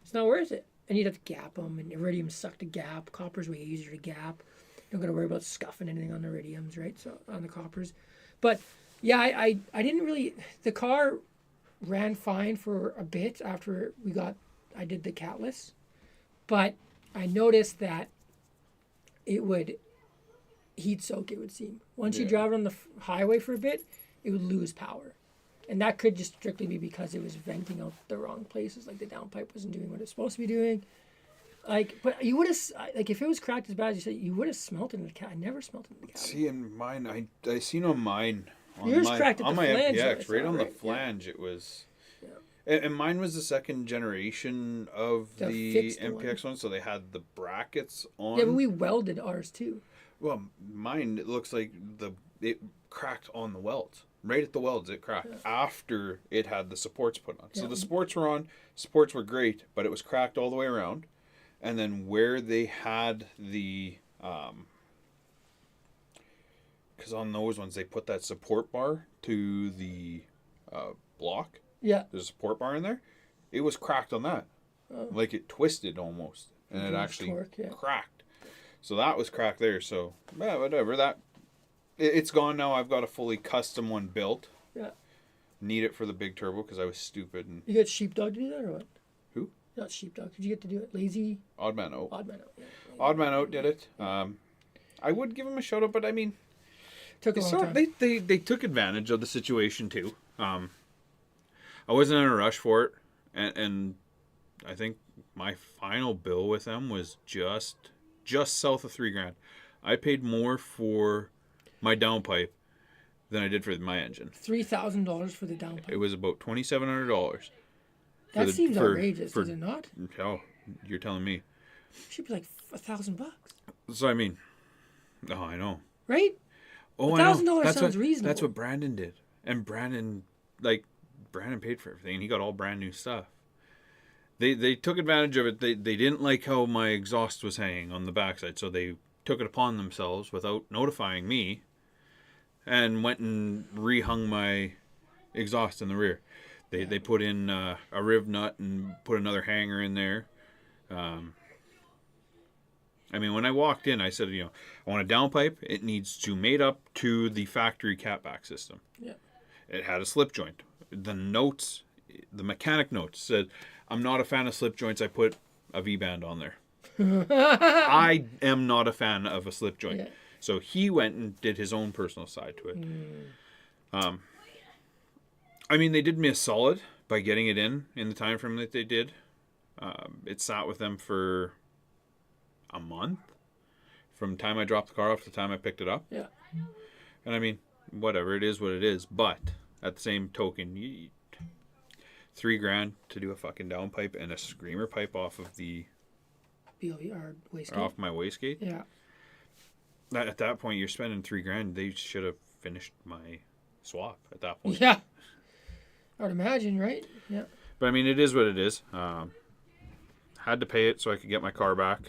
It's not worth it. And you'd have to gap them, and iridium suck to gap. Copper's way easier to gap. You don't got to worry about scuffing anything on the iridiums, right? So on the coppers, but yeah, I didn't really. The car ran fine for a bit after I did the catless, but I noticed that it would heat soak. It would seem once you drive it on the highway for a bit, it would lose power. And that could just strictly be because it was venting out the wrong places, like the downpipe wasn't doing what it's supposed to be doing. Like, but you would have, like, if it was cracked as bad as you said, you would have smelt it in the cat. I never smelt it in the cat. See, in mine, I seen on mine. Yours cracked at on the my flange, MPX, though, right on the right? flange. It was. Yeah. And mine was the second generation of the fixed MPX one, so they had the brackets on. Yeah, but we welded ours too. Well, mine, it looks like it cracked on the welds. Right at the welds, it cracked after it had the supports put on. So the supports were on, supports were great, but it was cracked all the way around. And then where they had the, because on those ones they put that support bar to the block. Yeah. There's a support bar in there. It was cracked on that. Like it twisted almost. And it actually cracked. So that was cracked there. So, yeah, whatever. It's gone now. I've got a fully custom one built. Yeah. Need it for the big turbo because I was stupid. And You got Sheepdog to do that or what? Who? Not Sheepdog. Did you get to do it? Lazy? Odd Man Out. Odd Man Out. Yeah. Odd Man Out did it. I would give him a shout out, but I mean, Took a long time. they took advantage of the situation too. I wasn't in a rush for it, and I think my final bill with them was just south of $3,000. I paid more for my downpipe than I did for my engine. $3,000 for the downpipe. It was about $2,700. That seems outrageous, does it not? Oh, you're telling me. It should be like $1,000. So I mean, oh, I know. Right? Oh, $1,000 sounds reasonable. That's what Brandon did, and Brandon paid for everything. And he got all brand new stuff. They took advantage of it. They didn't like how my exhaust was hanging on the backside, so they took it upon themselves without notifying me, and went and rehung my exhaust in the rear. They put in a riv nut and put another hanger in there. I mean, when I walked in, I said, I want a downpipe. It needs to mate up to the factory catback system. Yeah. It had a slip joint. The mechanic notes said, I'm not a fan of slip joints. I put a V-band on there. I am not a fan of a slip joint. Yeah. So he went and did his own personal side to it. I mean, they did me a solid by getting it in the time frame that they did. It sat with them for a month from the time I dropped the car off to the time I picked it up. Yeah. And I mean, whatever, it is what it is. But at the same token, $3,000 to do a fucking downpipe and a screamer pipe off of the BOE wastegate. off my wastegate. Yeah. At that point, you're spending $3,000. They should have finished my swap at that point. Yeah. I would imagine, right? Yeah. But I mean, it is what it is. Had to pay it so I could get my car back.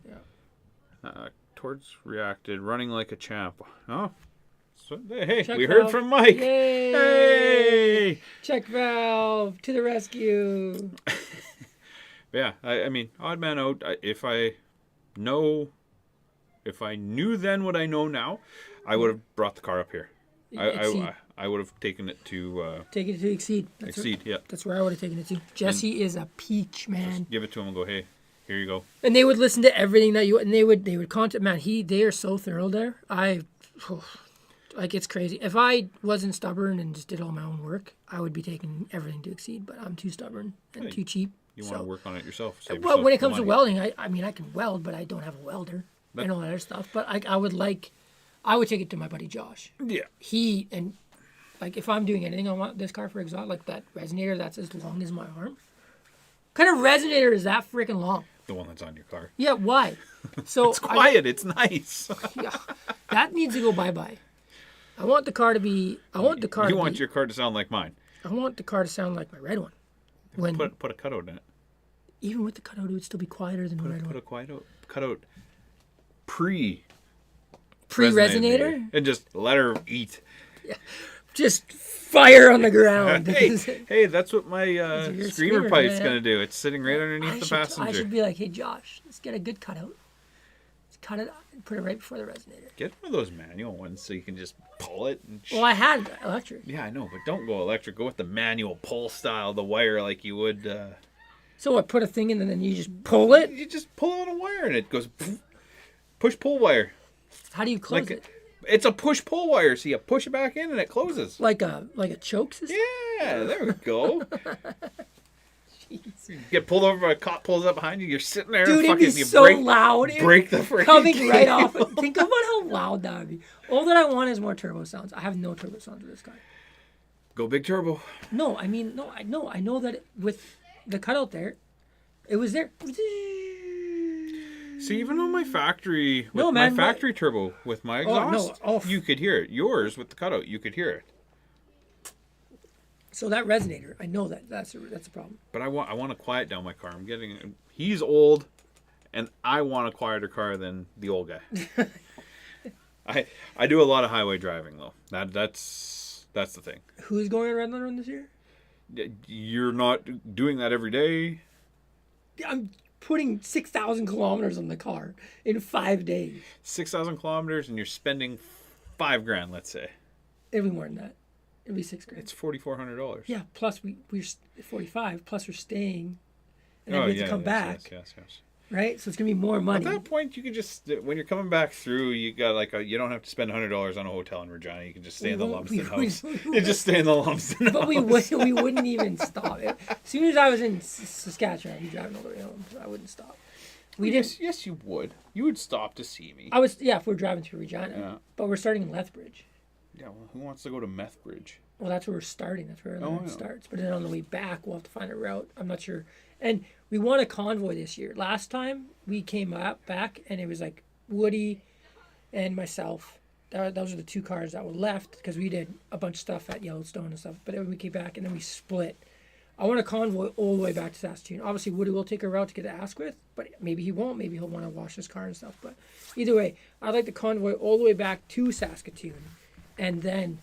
Yeah. Towards reacted, running like a champ. Oh, so, hey, Check we valve. heard from Mike. Yay! Hey! Check valve to the rescue. Yeah, I mean, odd man out. If I knew then what I know now, I would have brought the car up here. I would have taken it to Take it to Exceed. yeah. That's where I would have taken it to. Jesse is a peach, man. Just give it to him and go, hey, here you go. And they would listen to everything that and they would contact, man, they are so thorough there. Like, it's crazy. If I wasn't stubborn and just did all my own work, I would be taking everything to Exceed, but I'm too stubborn and too cheap. You want to work on it yourself. Well, when it comes to welding, I mean, I can weld, but I don't have a welder and all that other stuff. But I would take it to my buddy Josh. Yeah. Like, if I'm doing anything on this car for exhaust, like that resonator that's as long as my arm. What kind of resonator is that freaking long? The one that's on your car. Yeah, why? So it's quiet. It's nice. Yeah, that needs to go bye-bye. I want the car to be. You want your car to sound like mine. I want the car to sound like my red one. Put a cutout in it. Even with the cutout, it would still be quieter than the red one. Put a cutout pre resonator, and just let her eat. Yeah. Just fire on the ground. hey, that's what my screamer pipe's man. gonna do. It's sitting right underneath the passenger. I should be like, hey Josh, let's get a good cutout. Let's cut it and put it right before the resonator. Get one of those manual ones so you can just pull it. Well, I had electric. Yeah, I know, but don't go electric. Go with the manual pull style, the wire like you would. So I put a thing in and then you just pull it? You just pull on a wire and it goes push-pull wire. How do you close it? It's a push-pull wire, so you push it back in and it closes. Like a choke system? Yeah, there we go. Jeez. You get pulled over by a cop, pulls up behind you, you're sitting there. Dude, and it'd be so loud. Break the freaking coming right off. Think about how loud that would be. All that I want is more turbo sounds. I have no turbo sounds with this car. Go big turbo. No, I mean, I know that with the cutout there, it was there. See, even on my factory, factory turbo with my exhaust, you could hear it. Yours with the cutout, you could hear it. So that resonator, I know that's a problem. But I want to quiet down my car. He's old, and I want a quieter car than the old guy. I do a lot of highway driving though. That's the thing. Who's going on Red Run this year? You're not doing that every day. I'm putting 6,000 kilometers on the car in 5 days. 6,000 kilometers, and you're spending $5,000, let's say. It'd be more than that. It'd be $6,000. It's $4,400. Yeah. Plus we're 45. Plus we're staying, and then we have to come back. Yes. Right. So it's gonna be more money. At that point, you can just when you're coming back through, you got you don't have to spend $100 on a hotel in Regina. You can just stay in the Lumsden house. You just stay in the Lumsden house. But we wouldn't even stop. As soon as I was in Saskatchewan, I'd be driving all the way home. So I wouldn't stop. Yes, you would. You would stop to see me. If we're driving through Regina. Yeah. But we're starting in Lethbridge. Yeah, well, who wants to go to Methbridge? Well, that's where we're starting. That's where it starts. But then on the way back, we'll have to find a route. I'm not sure. And we want a convoy this year. Last time we came back, and it was like Woody and myself. Those are the two cars that were left because we did a bunch of stuff at Yellowstone and stuff. But then we came back, and then we split. I want a convoy all the way back to Saskatoon. Obviously, Woody will take a route to get to Asquith, but maybe he won't. Maybe he'll want to wash his car and stuff. But either way, I'd like the convoy all the way back to Saskatoon. And then,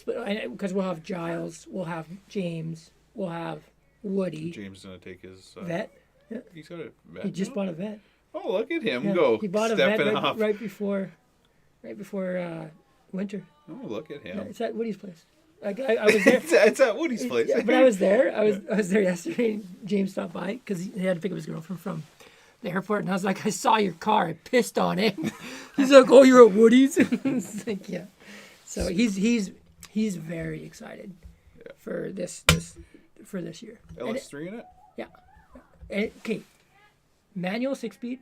because we'll have Giles, we'll have James, we'll have Woody. James is going to take his... vet. Yeah. He's got a vet. He just bought a vet. Oh, look at him go. He bought a vet right before winter. Oh, look at him. Yeah, it's at Woody's place. I was there. It's at Woody's place. Yeah, but I was there. I was there yesterday. James stopped by because he had to pick up his girlfriend from the airport, and I was like, I saw your car. I pissed on it. He's like, oh, you're at Woody's? It's like, yeah. So he's very excited for this year. LS3 in it? Yeah. Okay. Manual 6-speed,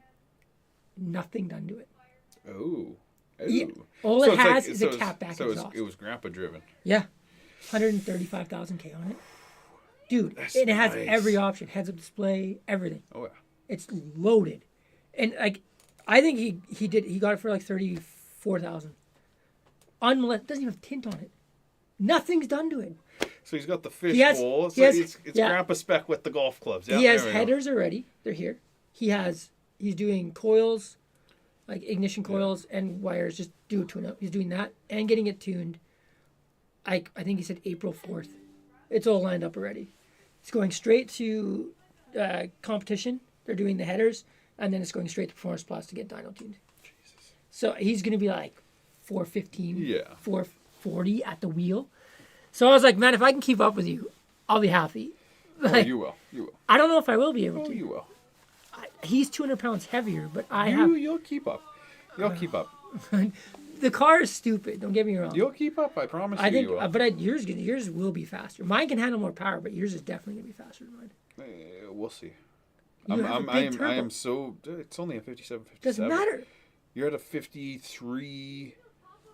nothing done to it. Oh. Yeah. All it has is a catback exhaust. It was grandpa driven. Yeah. 135,000 K on it. Dude, That's and it has nice. every option. Heads-up display, everything. Oh, yeah. It's loaded. And, like, I think he got it for, like, 34,000. Unmolested. Doesn't even have tint on it. Nothing's done to it. So he's got the fish bowl. It's grandpa spec with the golf clubs. Yeah, he has headers already. They're here. He's doing coils, like ignition coils and wires, just do a tune-up. He's doing that and getting it tuned. I think he said April 4th. It's all lined up already. It's going straight to competition. They're doing the headers, and then it's going straight to Performance Plus to get dyno tuned. Jesus. So he's going to be like 415, 440 at the wheel. So I was like, man, if I can keep up with you, I'll be happy. Like, You will. I don't know if I will be able to. You will. He's 200 pounds heavier, but You'll keep up. You'll keep up. The car is stupid. Don't get me wrong. You'll keep up. I promise I think, you will. but yours will be faster. Mine can handle more power, but yours is definitely gonna be faster than mine. We'll see. You have a big turbo. I am so. It's only a 57, 57. Doesn't matter. You're at a 53,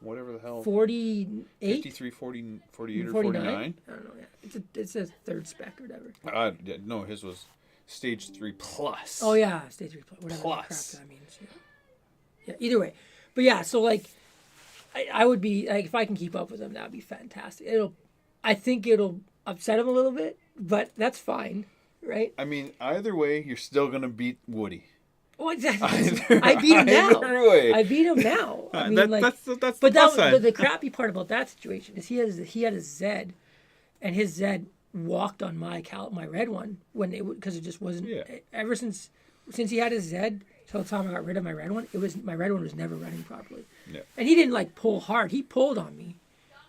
whatever the hell. 48, 53, 40, 48 or 49. 49. I don't know. Yeah, it's a third spec or whatever. No, his was stage 3 plus. Oh yeah, stage 3 plus. Whatever Plus. crap that means. Yeah. Either way, but yeah. So like, I would be like, if I can keep up with him, that'd be fantastic. I think it'll upset him a little bit, but that's fine, right? I mean, either way, you're still gonna beat Woody. Oh, exactly. I beat him now. Way. I beat him now. I mean, that's but the plus side. the crappy part about that situation is he had a Z, and his Z walked on my red one because it just wasn't. Yeah. Ever since he had his Z till the time I got rid of my red one, my red one was never running properly. Yeah. And he didn't like pull hard. He pulled on me,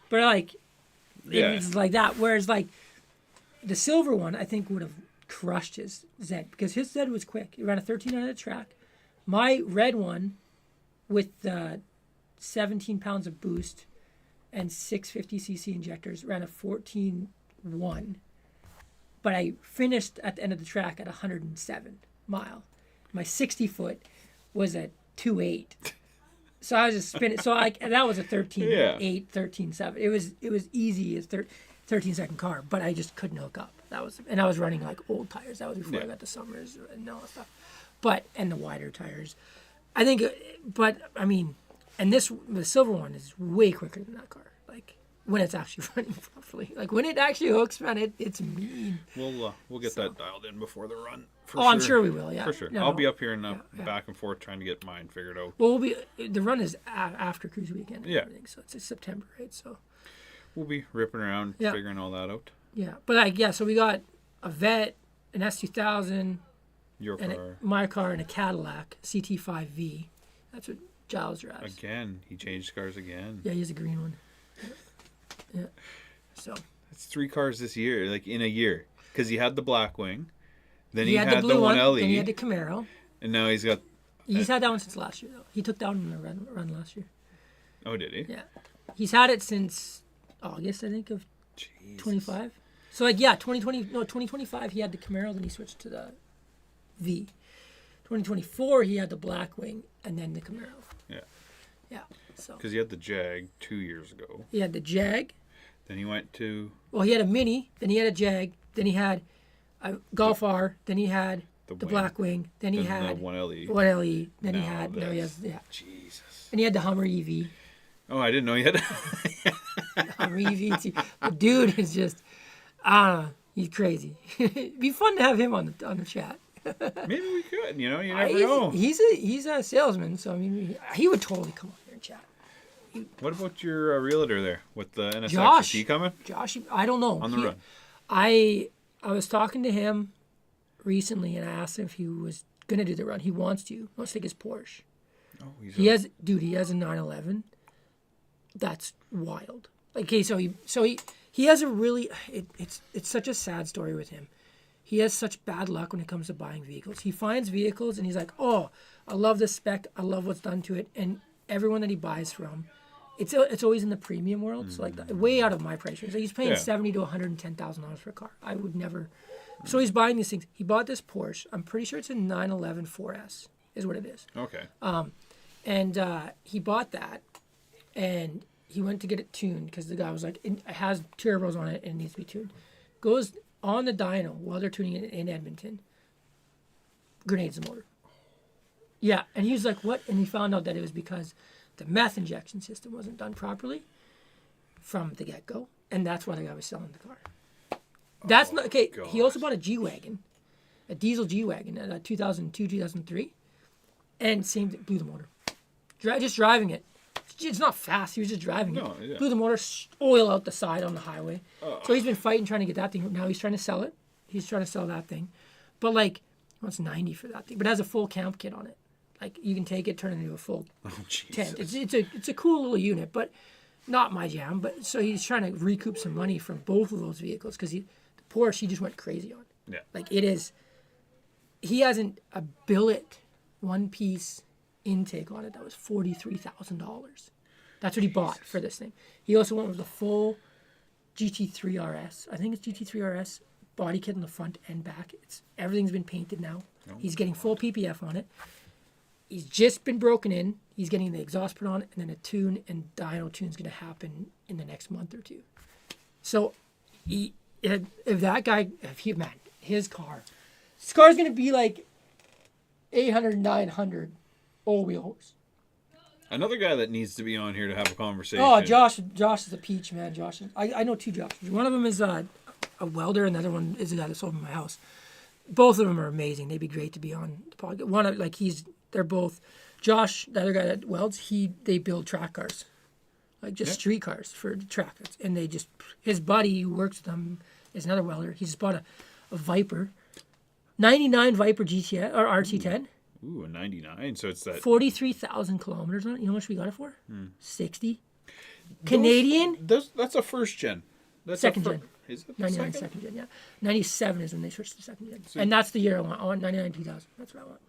but like it was like that. Whereas like the silver one, I think would have crushed his Z because his Z was quick. He ran a 13 on the track. My red one with 17 pounds of boost and 650cc injectors ran a 14.1, but I finished at the end of the track at 107 mile. My 60 foot was at 2.8. So I was just spinning. So that was a 13.8, 13.7. It was easy as 13-second car, but I just couldn't hook up. And I was running like old tires. That was before I got the Summers and all that stuff. And the wider tires. I think, but I mean, and the silver one is way quicker than that car. Like when it's actually running properly. Like when it actually hooks, man, it's mean. We'll get that dialed in before the run. I'm sure we will. Yeah, for sure. I'll be up here and back and forth trying to get mine figured out. Well, the run is after cruise weekend. And everything, so it's September, right? So we'll be ripping around figuring all that out. Yeah, but so we got a Vet, an S2000, your car, my car, and a Cadillac CT5V. That's what Giles drives. Again, he changed cars again. Yeah, he has a green one. Yeah. So it's 3 cars this year, like in a year, because he had the Blackwing, then he had the blue 1LE, then he had the Camaro, and now he's got. He's had that one since last year, though. He took that one in the run last year. Oh, did he? Yeah, he's had it since August, I think, of 25. So 2025 he had the Camaro, then he switched to the V. 2024 he had the Blackwing and then the Camaro. Yeah. Yeah. So. Because he had the Jag 2 years ago. He had the Jag. Then he went to. Well, he had a Mini. Then he had a Jag. Then he had a Golf R. Then he had the Blackwing. Then he had the 1LE. 1LE. Then he had. Now he has. Yeah. Jesus. And he had the Hummer EV. Oh, I didn't know he had. The Hummer EV too. The dude is just. He's crazy. It'd be fun to have him on the chat. Maybe we could. You never know. He's a salesman, so I mean, he would totally come on here and chat. What about your realtor there with the NSX? Josh, is he coming? Josh, I don't know. On the run. I was talking to him recently, and I asked him if he was gonna do the run. He wants to. He wants to take his Porsche. Oh, he has a 911. That's wild. Okay, so he has a really. It's such a sad story with him. he has such bad luck when it comes to buying vehicles. He finds vehicles and he's like, oh, I love this spec. I love what's done to it. And everyone that he buys from, it's always in the premium world. So like way out of my price range. So he's paying $70,000 to $110,000 for a car. I would never. So he's buying these things. He bought this Porsche. I'm pretty sure it's a 911 4S is what it is. Okay. And he bought that and he went to get it tuned because the guy was like, it has turbos on it and it needs to be tuned. Goes on the dyno while they're tuning it in Edmonton, grenades the motor. Yeah, and he was like, what? And he found out that it was because the meth injection system wasn't done properly from the get-go, and that's why the guy was selling the car. That's not okay. God. He also bought a G-Wagon, a diesel G-Wagon, a 2002, 2003, and same thing, blew the motor. Just driving it. It's not fast. He was just driving it. Yeah. Blew the motor, oil out the side on the highway. So he's been fighting, trying to get that thing. Now he's trying to sell it. He's trying to sell that thing. But like, well, it's 90 for that thing. But it has a full camp kit on it. Like you can take it, turn it into a full tent. It's a cool little unit, but not my jam. But so he's trying to recoup some money from both of those vehicles because the Porsche he just went crazy on. Yeah. Like it is. He hasn't a billet, one piece intake on it that was $43,000. That's what he bought for this thing. He also went with the full GT3 RS. I think it's GT3 RS body kit on the front and back. Everything's been painted now. He's getting full PPF on it. He's just been broken in. He's getting the exhaust put on it, and then a tune and dyno tune's going to happen in the next month or two. So, if that guy, his car's going to be like 800, 900 all-wheel horse. Another guy that needs to be on here to have a conversation. Oh, Josh is a peach, man. I know two Joshes. One of them is a welder, and the other one is a guy that's over my house. Both of them are amazing. They'd be great to be on the podcast. They're both, Josh, the other guy that welds, they build track cars. Like just street cars for track. And his buddy who works with them is another welder. He just bought a Viper, 99 Viper GTS, or RT10. Ooh, a 99. So it's that 43,000 kilometers on it. You know how much we got it for? 60. Canadian? That's a first gen. That's second gen. Is it 99 second gen, yeah. 97 is when they switched to second gen. And that's the year I want 99 2000. That's what I want.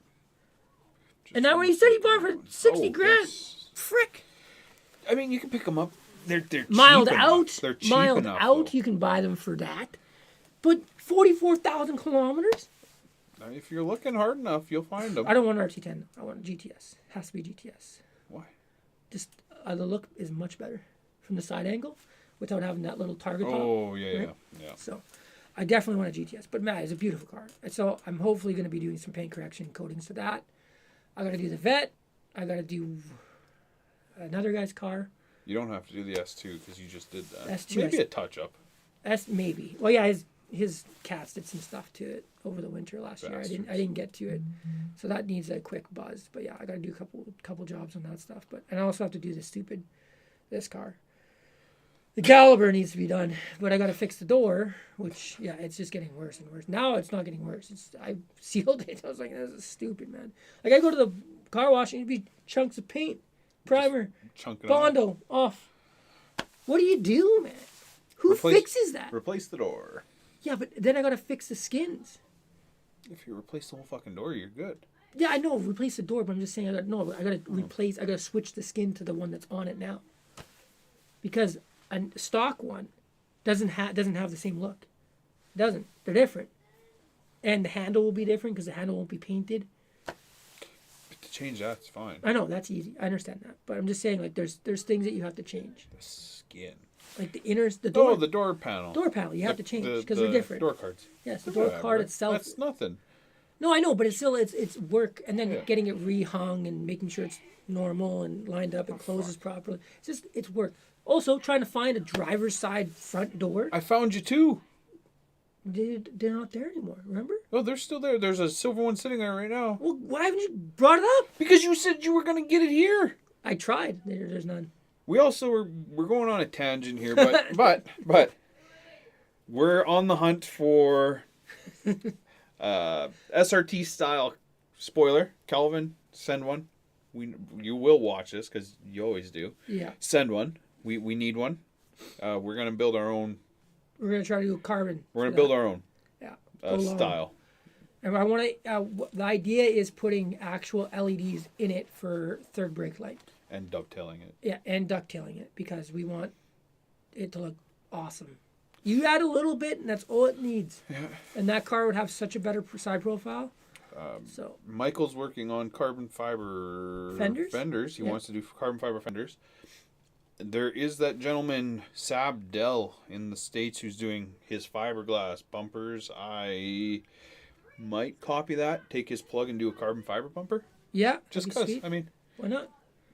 And that one he said he bought for 60 grand. Yes. Frick. I mean, you can pick them up. They're cheap Mild enough. out. They're cheap Mild enough, out. though. You can buy them for that. But 44,000 kilometers? If you're looking hard enough, you'll find them. I don't want an RT10. I want a GTS. Has to be GTS. Why? Just the look is much better from the side angle without having that little target top. Oh, yeah, right? yeah. So I definitely want a GTS. But man, it's a beautiful car. And so I'm hopefully going to be doing some paint correction coatings to that. I got to do the Vet. I got to do another guy's car. You don't have to do the S2 because you just did that. S2, Maybe a touch-up. Maybe. Well, yeah, his cats did some stuff to it over the winter last year. I didn't get to it, so that needs a quick buzz. But yeah, I got to do a couple jobs on that stuff. And I also have to do this car. The Caliber needs to be done, but I got to fix the door, which it's just getting worse and worse. Now it's not getting worse. I sealed it. I was like, this is stupid, man. Like I go to the car wash and it'd be chunks of paint, primer, Bondo off. What do you do, man? Who fixes that? Replace the door. Yeah, but then I got to fix the skins. If you replace the whole fucking door, you're good. Yeah, I know, replace the door, but I'm just saying I got to switch the skin to the one that's on it now. Because a stock one doesn't have the same look. It doesn't. They're different. And the handle will be different because the handle won't be painted. But to change that's fine. I know, that's easy. I understand that. But I'm just saying, like, there's things that you have to change. The skin. Like the door. Oh, the door panel. Door panel, you have to change because they're different. Door cards. Yes, the door card itself. That's nothing. No, I know, but it's still it's work, and then getting it rehung and making sure it's normal and lined up and closes properly. It's work. Also, trying to find a driver's side front door. I found you too. They're not there anymore. Remember? Oh, they're still there. There's a silver one sitting there right now. Well, why haven't you brought it up? Because you said you were gonna get it here. I tried. There's none. We also we're going on a tangent here, but we're on the hunt for SRT style spoiler. Calvin, send one. You will watch this because you always do. Yeah. Send one. We need one. We're gonna build our own. We're gonna try to do carbon. We're gonna build our own. Yeah. style. And I want to. The idea is putting actual LEDs in it for third brake light. And dovetailing it. Yeah, and ducktailing it because we want it to look awesome. You add a little bit, and that's all it needs. Yeah. And that car would have such a better side profile. So Michael's working on carbon fiber fenders. He wants to do carbon fiber fenders. There is that gentleman, Sab Dell, in the States who's doing his fiberglass bumpers. I might copy that, take his plug and do a carbon fiber bumper. Yeah. Just because. I mean, why not?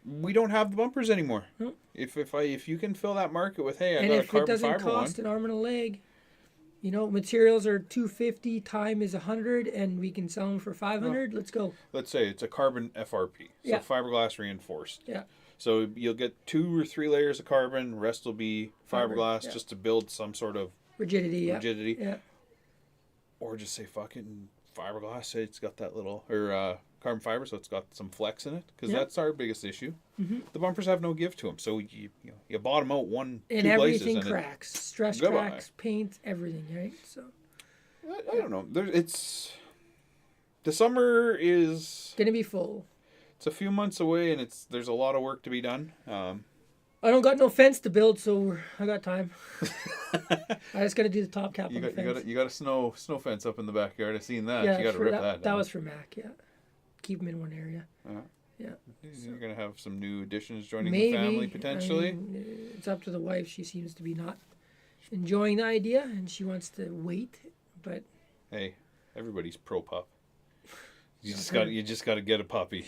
We don't have the bumpers anymore. No. If you can fill that market with, hey, I got a carbon fiber one. And if it doesn't cost an arm and a leg, materials are $250, time is $100, and we can sell them for $500. Let's go. Let's say it's a carbon FRP, so fiberglass reinforced. Yeah. So you'll get 2 or 3 layers of carbon. Rest will be fiberglass, just to build some sort of rigidity. Yeah. Or just say fucking fiberglass. Say it's got that little carbon fiber, so it's got some flex in it, because that's our biggest issue. Mm-hmm. The bumpers have no give to them, so you bottom out 1-2 and places, everything cracks, stress cracks, paint, everything, right? So I don't know. The summer is gonna be full. It's a few months away, and there's a lot of work to be done. I don't got no fence to build, so I got time. I just got to do the top cap on the fence. You got a snow fence up in the backyard. I've seen that. Yeah, you got to rip that down. That was for Mac, yeah. Keep them in one area. Yeah. You're going to have some new additions joining the family, potentially? I mean, it's up to the wife. She seems to be not enjoying the idea, and she wants to wait, but... Hey, everybody's pro-pup. You just got to get a puppy.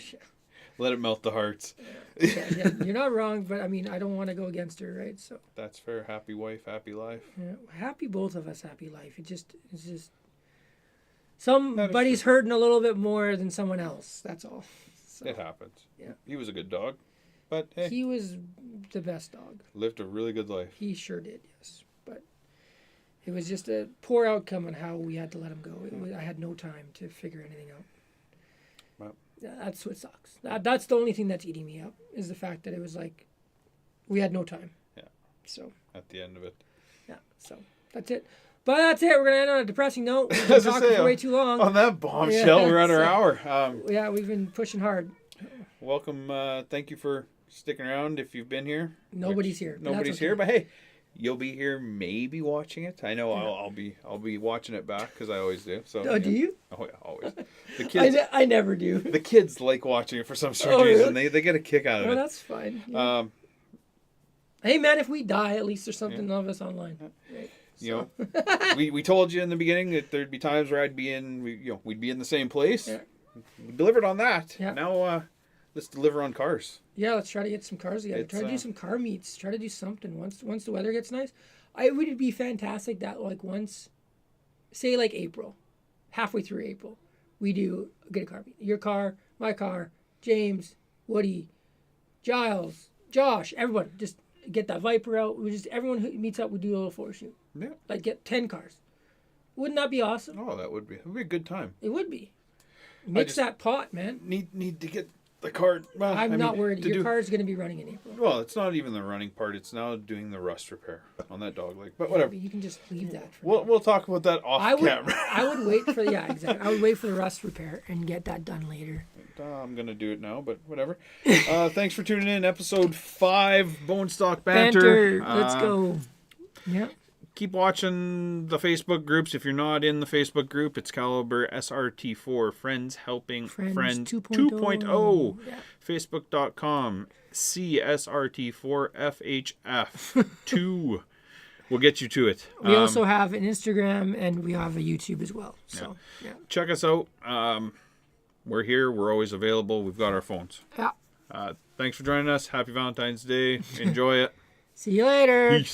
Let it melt the hearts. Yeah, you're not wrong, but I mean, I don't want to go against her, right? So that's fair. Happy wife, happy life. Yeah, happy both of us, happy life. It's just somebody's hurting a little bit more than someone else. That's all. So, it happens. Yeah, he was a good dog, but hey, he was the best dog. Lived a really good life. He sure did, yes. But it was just a poor outcome on how we had to let him go. I had no time to figure anything out. That's what sucks. That's the only thing that's eating me up, is the fact that it was like we had no time. Yeah. So at the end of it. Yeah. So that's it. But that's it. We're gonna end on a depressing note. We've been talking for way too long. On that bombshell, we're at our hour. Yeah, we've been pushing hard. Welcome. Thank you for sticking around. If you've been here, nobody's here. Nobody's here, but hey. You'll be here, maybe watching it. I know I'll be watching it back, because I always do. So. Do you? Oh yeah, always. The kids. I never do. The kids like watching it for some strange reason. They get a kick out of it. Oh, that's fine. Yeah. Hey man, if we die, at least there's something of us online. Right? So. We told you in the beginning that there'd be times where we'd be in the same place. Yeah. We delivered on that. Yeah. Now let's deliver on cars. Yeah, let's try to get some cars together. Try to do some car meets. Try to do something once the weather gets nice. It would be fantastic that once, say April, halfway through April, we get a car meet. Your car, my car, James, Woody, Giles, Josh, everyone. Just get that Viper out. Everyone who meets up, we do a little photo shoot. Yeah. Get 10 cars. Wouldn't that be awesome? Oh, that would be. It would be a good time. It would be. Mix that pot, man. Need to get the car. Well, I'm not worried. Your car is going to be running in April. Well, it's not even the running part. It's now doing the rust repair on that dog leg. But whatever. But you can just leave that. We'll talk about that off camera. I would wait for exactly. I would wait for the rust repair and get that done later. I'm going to do it now, but whatever. Thanks for tuning in. Episode 5, Bone Stock Banter. Let's go. Yeah. Keep watching the Facebook groups. If you're not in the Facebook group, it's Caliber SRT-4 Friends Helping Friends 2.0. Yeah. Facebook.com CSRT4FHF 2. We'll get you to it. We also have an Instagram, and we have a YouTube as well. So yeah. Check us out. We're here. We're always available. We've got our phones. Yeah. Thanks for joining us. Happy Valentine's Day. Enjoy it. See you later. Peace.